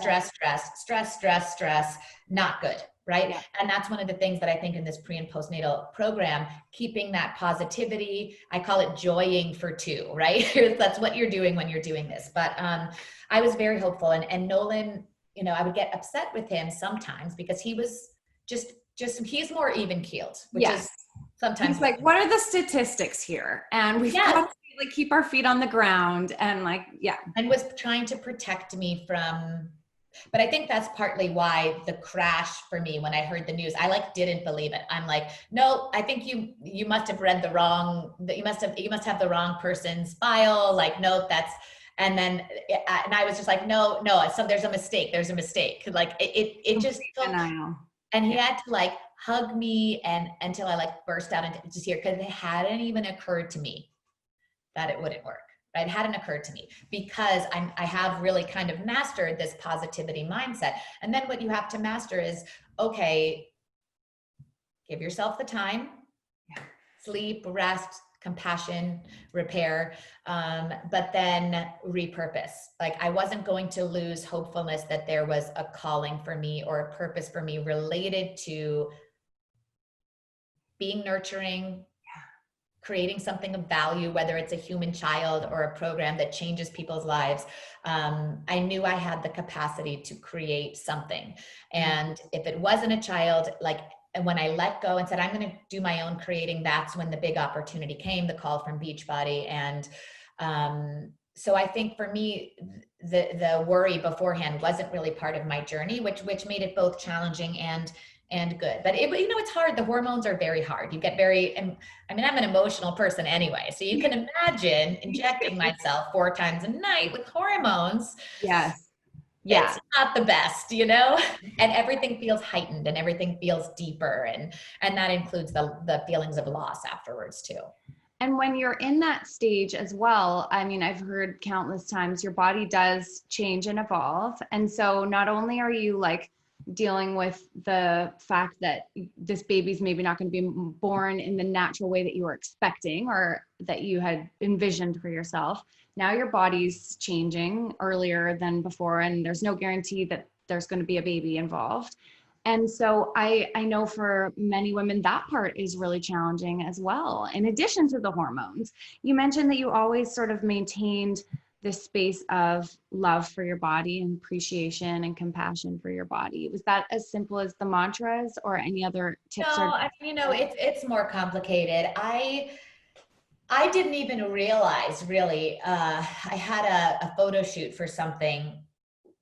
not good. Right. Yeah. And that's one of the things that I think in this pre and postnatal program, keeping that positivity, I call it joying for two, right? That's what you're doing when you're doing this. But I was very hopeful, and Nolan, you know, I would get upset with him sometimes because he was just he's more even keeled, which is sometimes he's like, what are the statistics here? And we've got to like keep our feet on the ground and like, and was trying to protect me from. But I think that's partly why the crash for me, when I heard the news, I like didn't believe it. I'm like, no, I think you must have read you must have the wrong person's file. Like, no, and I was just like, no, so there's a mistake. Like it just took, and he had to like hug me and until I like burst out into tears, because it hadn't even occurred to me that it wouldn't work. Right? It hadn't occurred to me, because I have really kind of mastered this positivity mindset. And then what you have to master is, okay, give yourself the time, sleep, rest, compassion, repair, but then repurpose. Like, I wasn't going to lose hopefulness that there was a calling for me or a purpose for me related to being nurturing, creating something of value, whether it's a human child or a program that changes people's lives. I knew I had the capacity to create something. And if it wasn't a child, like when I let go and said, I'm going to do my own creating, that's when the big opportunity came, the call from Beachbody. And so I think for me, the worry beforehand wasn't really part of my journey, which made it both challenging and good. But it's hard. The hormones are very hard. You get and I mean, I'm an emotional person anyway. So you can imagine injecting myself 4 times a night with hormones. Yes. Yeah. It's not the best, and everything feels heightened and everything feels deeper. And that includes the feelings of loss afterwards too. And when you're in that stage as well, I mean, I've heard countless times your body does change and evolve. And so not only are you like dealing with the fact that this baby's maybe not going to be born in the natural way that you were expecting or that you had envisioned for yourself. Now your body's changing earlier than before, and there's no guarantee that there's going to be a baby involved. And so I know for many women, that part is really challenging as well. In addition to the hormones, you mentioned that you always sort of maintained this space of love for your body and appreciation and compassion for your body. Was that as simple as the mantras or any other tips? No, it's more complicated. I didn't even realize really, I had a photo shoot for something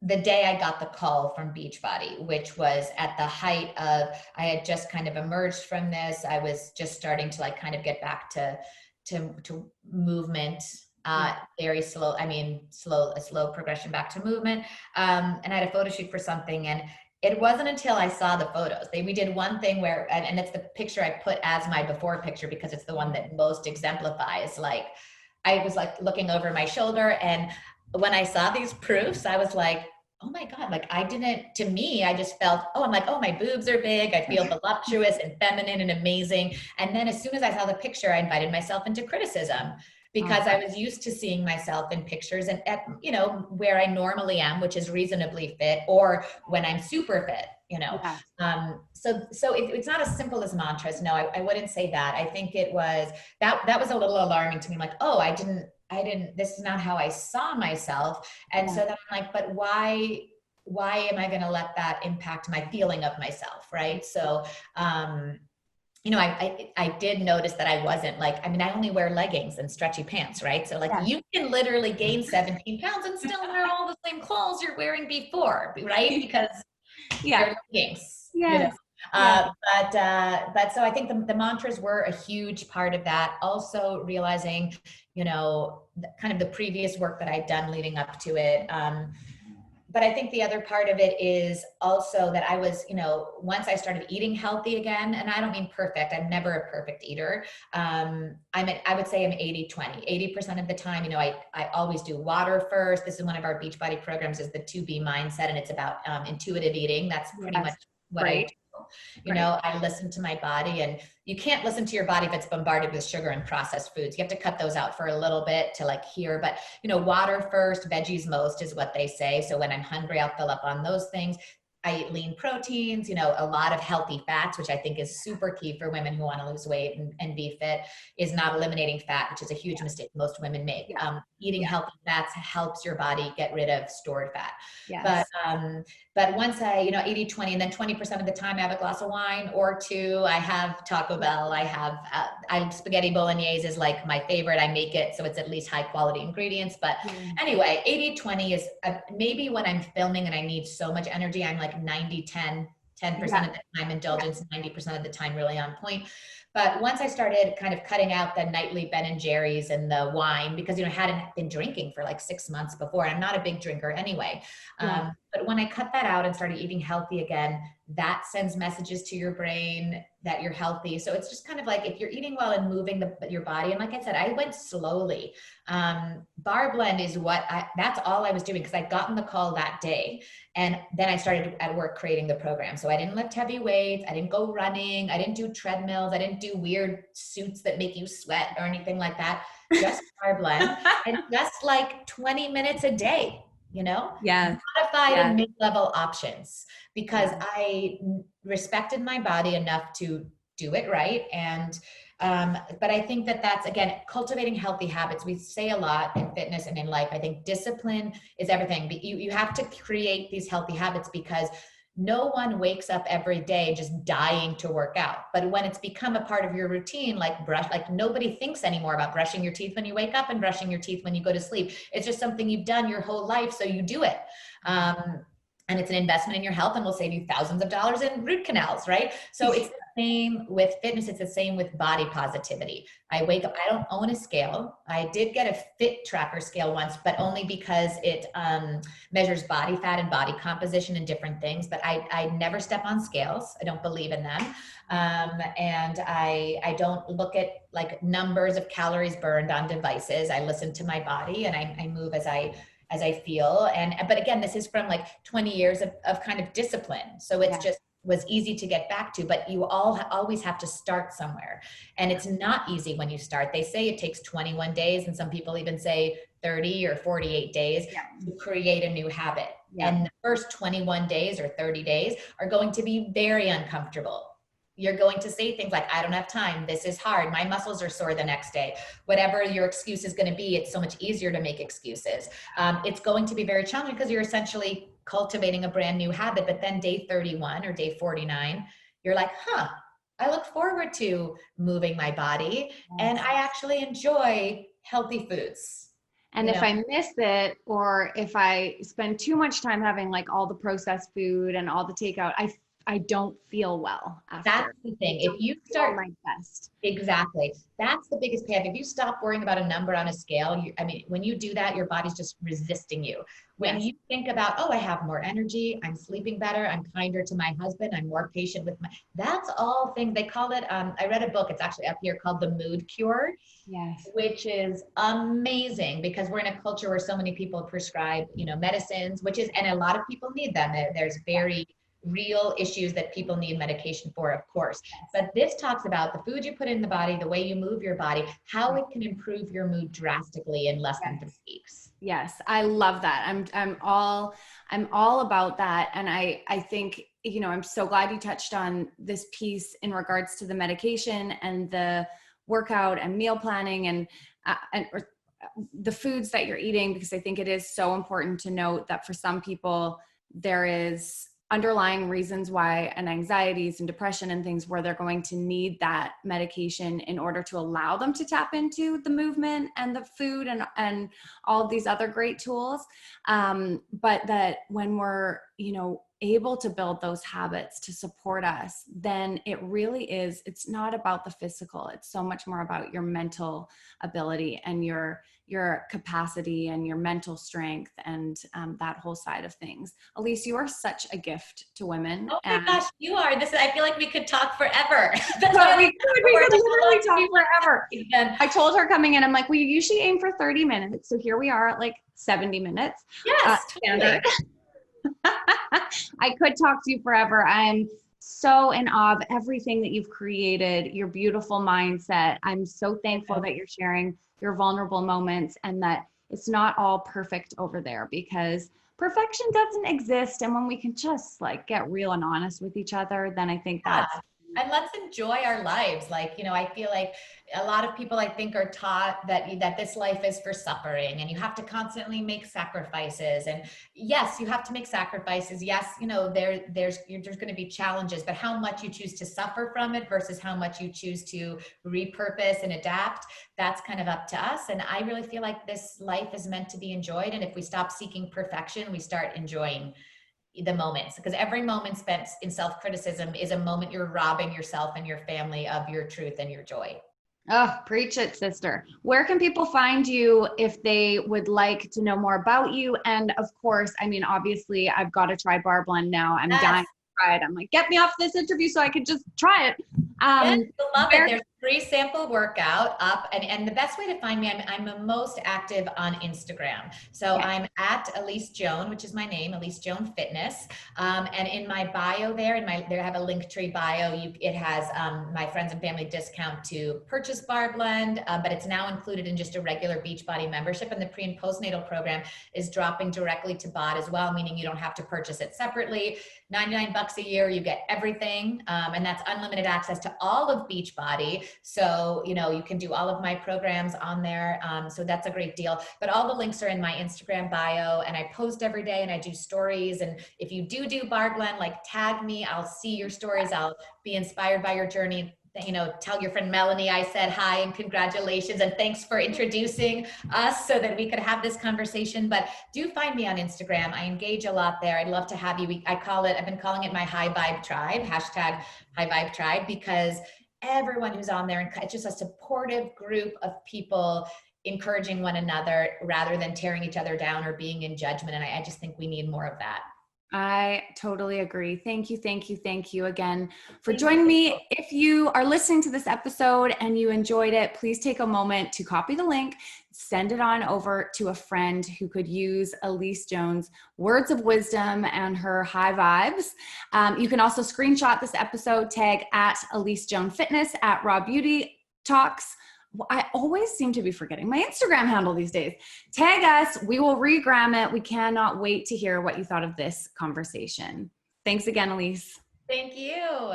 the day I got the call from Beachbody, which was at the height of, I had just kind of emerged from this. I was just starting to like kind of get back to movement, very slow. I mean, a slow progression back to movement. And I had a photo shoot for something, and it wasn't until I saw the photos. We did one thing where, and it's the picture I put as my before picture because it's the one that most exemplifies. Like, I was like looking over my shoulder, and when I saw these proofs, I was like, oh my God, like I just felt, I'm like, oh, my boobs are big. I feel voluptuous and feminine and amazing. And then as soon as I saw the picture, I invited myself into criticism because I was used to seeing myself in pictures and at, where I normally am, which is reasonably fit, or when I'm super fit, Yeah. So it's not as simple as mantras. No, I wouldn't say that. I think it was, that was a little alarming to me. I'm like, oh, I didn't, this is not how I saw myself. And so then I'm like, but why am I going to let that impact my feeling of myself? Right. So, I did notice that I wasn't like, I mean, I only wear leggings and stretchy pants, right? So like you can literally gain 17 pounds and still wear all the same clothes you're wearing before, right? Because they're leggings. Yes. But so I think the mantras were a huge part of that. Also realizing, kind of the previous work that I'd done leading up to it. But I think the other part of it is also that I was, once I started eating healthy again, and I don't mean perfect, I'm never a perfect eater. I would say I'm 80-20. 80% of the time, I always do water first. This is one of our Beachbody programs, is the 2B mindset, and it's about intuitive eating. That's pretty much what I do. I listen to my body, and you can't listen to your body if it's bombarded with sugar and processed foods. You have to cut those out for a little bit to like hear, but water first, veggies most is what they say. So when I'm hungry, I'll fill up on those things. I eat lean proteins, a lot of healthy fats, which I think is super key for women who want to lose weight and be fit, is not eliminating fat, which is a huge mistake most women make. Eating healthy fats helps your body get rid of stored fat. Yes. But once I, 80-20, and then 20% of the time I have a glass of wine or 2, I have Taco Bell, I have spaghetti bolognese is like my favorite. I make it so it's at least high quality ingredients. But anyway, 80-20 is maybe when I'm filming and I need so much energy, I'm like 90-10, 10% of the time indulgence, 90% of the time really on point. But once I started kind of cutting out the nightly Ben and Jerry's and the wine, because, I hadn't been drinking for like 6 months before. I'm not a big drinker anyway. But when I cut that out and started eating healthy again, that sends messages to your brain that you're healthy. So it's just kind of like, if you're eating well and moving your body. And like I said, I went slowly. BarreBlend is that's all I was doing, because I'd gotten the call that day. And then I started at work creating the program. So I didn't lift heavy weights. I didn't go running. I didn't do treadmills. I didn't do weird suits that make you sweat or anything like that. Just BarreBlend and just like 20 minutes a day, modified and mid-level options, because I respected my body enough to do it right. And but I think that's, again, cultivating healthy habits. We say a lot in fitness and in life. I think discipline is everything. But you have to create these healthy habits, because No one wakes up every day just dying to work out. But when it's become a part of your routine, like nobody thinks anymore about brushing your teeth when you wake up and brushing your teeth when you go to sleep. It's just something you've done your whole life, so you do it. And it's an investment in your health and will save you thousands of dollars in root canals, right? So it's the same with fitness. It's the same with body positivity. I wake up, I don't own a scale. I did get a fit tracker scale once, but only because it measures body fat and body composition and different things. But I never step on scales. I don't believe in them. And I don't look at like numbers of calories burned on devices. I listen to my body and I move as I feel. But again, this is from like 20 years of kind of discipline. So it's just was easy to get back to, but you always have to start somewhere. And it's not easy when you start. They say it takes 21 days, and some people even say 30 or 48 days to create a new habit. And the first 21 days or 30 days are going to be very uncomfortable. You're going to say things like, I don't have time. This is hard. My muscles are sore the next day. Whatever your excuse is going to be, it's so much easier to make excuses. It's going to be very challenging because you're essentially cultivating a brand new habit. But then day 31 or day 49, you're like, I look forward to moving my body and I actually enjoy healthy foods. And if I miss it, or if I spend too much time having like all the processed food and all the takeout, I don't feel well after. That's the thing. If you start my best. Exactly. That's the biggest payoff. If you stop worrying about a number on a scale, when you do that, your body's just resisting you. When you think about, I have more energy, I'm sleeping better, I'm kinder to my husband, I'm more patient with that's all things, they call it, I read a book, it's actually up here, called The Mood Cure. Yes. Which is amazing because we're in a culture where so many people prescribe, medicines, and a lot of people need them. There's very real issues that people need medication for, of course. But this talks about the food you put in the body, the way you move your body, how it can improve your mood drastically in less than 3 weeks. Yes, I love that. I'm all about that. And I think, I'm so glad you touched on this piece in regards to the medication and the workout and meal planning and the foods that you're eating, because I think it is so important to note that for some people there is underlying reasons why, and anxieties and depression and things, where they're going to need that medication in order to allow them to tap into the movement and the food and all of these other great tools. But that when we're, able to build those habits to support us, then it really is, it's not about the physical. It's so much more about your mental ability and your capacity and your mental strength and that whole side of things. Elise, you are such a gift to women. Oh my gosh, you are. I feel like we could talk forever. We could literally talk forever. I told her coming in, I'm like, we usually aim for 30 minutes. So here we are at like 70 minutes. Yes, totally. I could talk to you forever. I'm so in awe of everything that you've created, your beautiful mindset. I'm so thankful that you're sharing your vulnerable moments and that it's not all perfect over there, because perfection doesn't exist. And when we can just like get real and honest with each other, then I think that's and let's enjoy our lives. I feel like a lot of people, I think, are taught that this life is for suffering and you have to constantly make sacrifices. And yes, you have to make sacrifices. Yes, there's going to be challenges, but how much you choose to suffer from it versus how much you choose to repurpose and adapt, that's kind of up to us. And I really feel like this life is meant to be enjoyed. And if we stop seeking perfection, we start enjoying the moments, because every moment spent in self-criticism is a moment you're robbing yourself and your family of your truth and your joy. Oh, preach it, sister. Where can people find you if they would like to know more about you? And of course, obviously I've got to try BarreBlend now. I'm dying to try it. I'm like, get me off this interview so I could just try it. Yes, I love it. There's a free sample workout up, and the best way to find me, I'm most active on Instagram. So I'm at Elise Joan, which is my name, Elise Joan Fitness. And in my bio there I have a Linktree bio. It has my friends and family discount to purchase BarreBlend, but it's now included in just a regular Beachbody membership. And the pre and postnatal program is dropping directly to BOD as well, meaning you don't have to purchase it separately. $99 a year, you get everything, and that's unlimited access to all of Beachbody. So, you know, you can do all of my programs on there. So that's a great deal. But all the links are in my Instagram bio, and I post every day and I do stories. And if you do BarreBlend, like tag me, I'll see your stories. I'll be inspired by your journey. You know, tell your friend Melanie I said hi and congratulations and thanks for introducing us so that we could have this conversation. But do find me on Instagram. I engage a lot there. I'd love to have you. I've been calling it my high vibe tribe, hashtag high vibe tribe, because everyone who's on there, and it's just a supportive group of people encouraging one another rather than tearing each other down or being in judgment. And I just think we need more of that. I totally agree. Thank you, thank you, thank you again for joining me. If you are listening to this episode and you enjoyed it, please take a moment to copy the link, send it on over to a friend who could use Elise Joan's words of wisdom and her high vibes. You can also screenshot this episode, tag at Elise Joan Fitness, at Raw Beauty Talks. I always seem to be forgetting my Instagram handle these days. Tag us. We will regram it. We cannot wait to hear what you thought of this conversation. Thanks again, Elise. Thank you.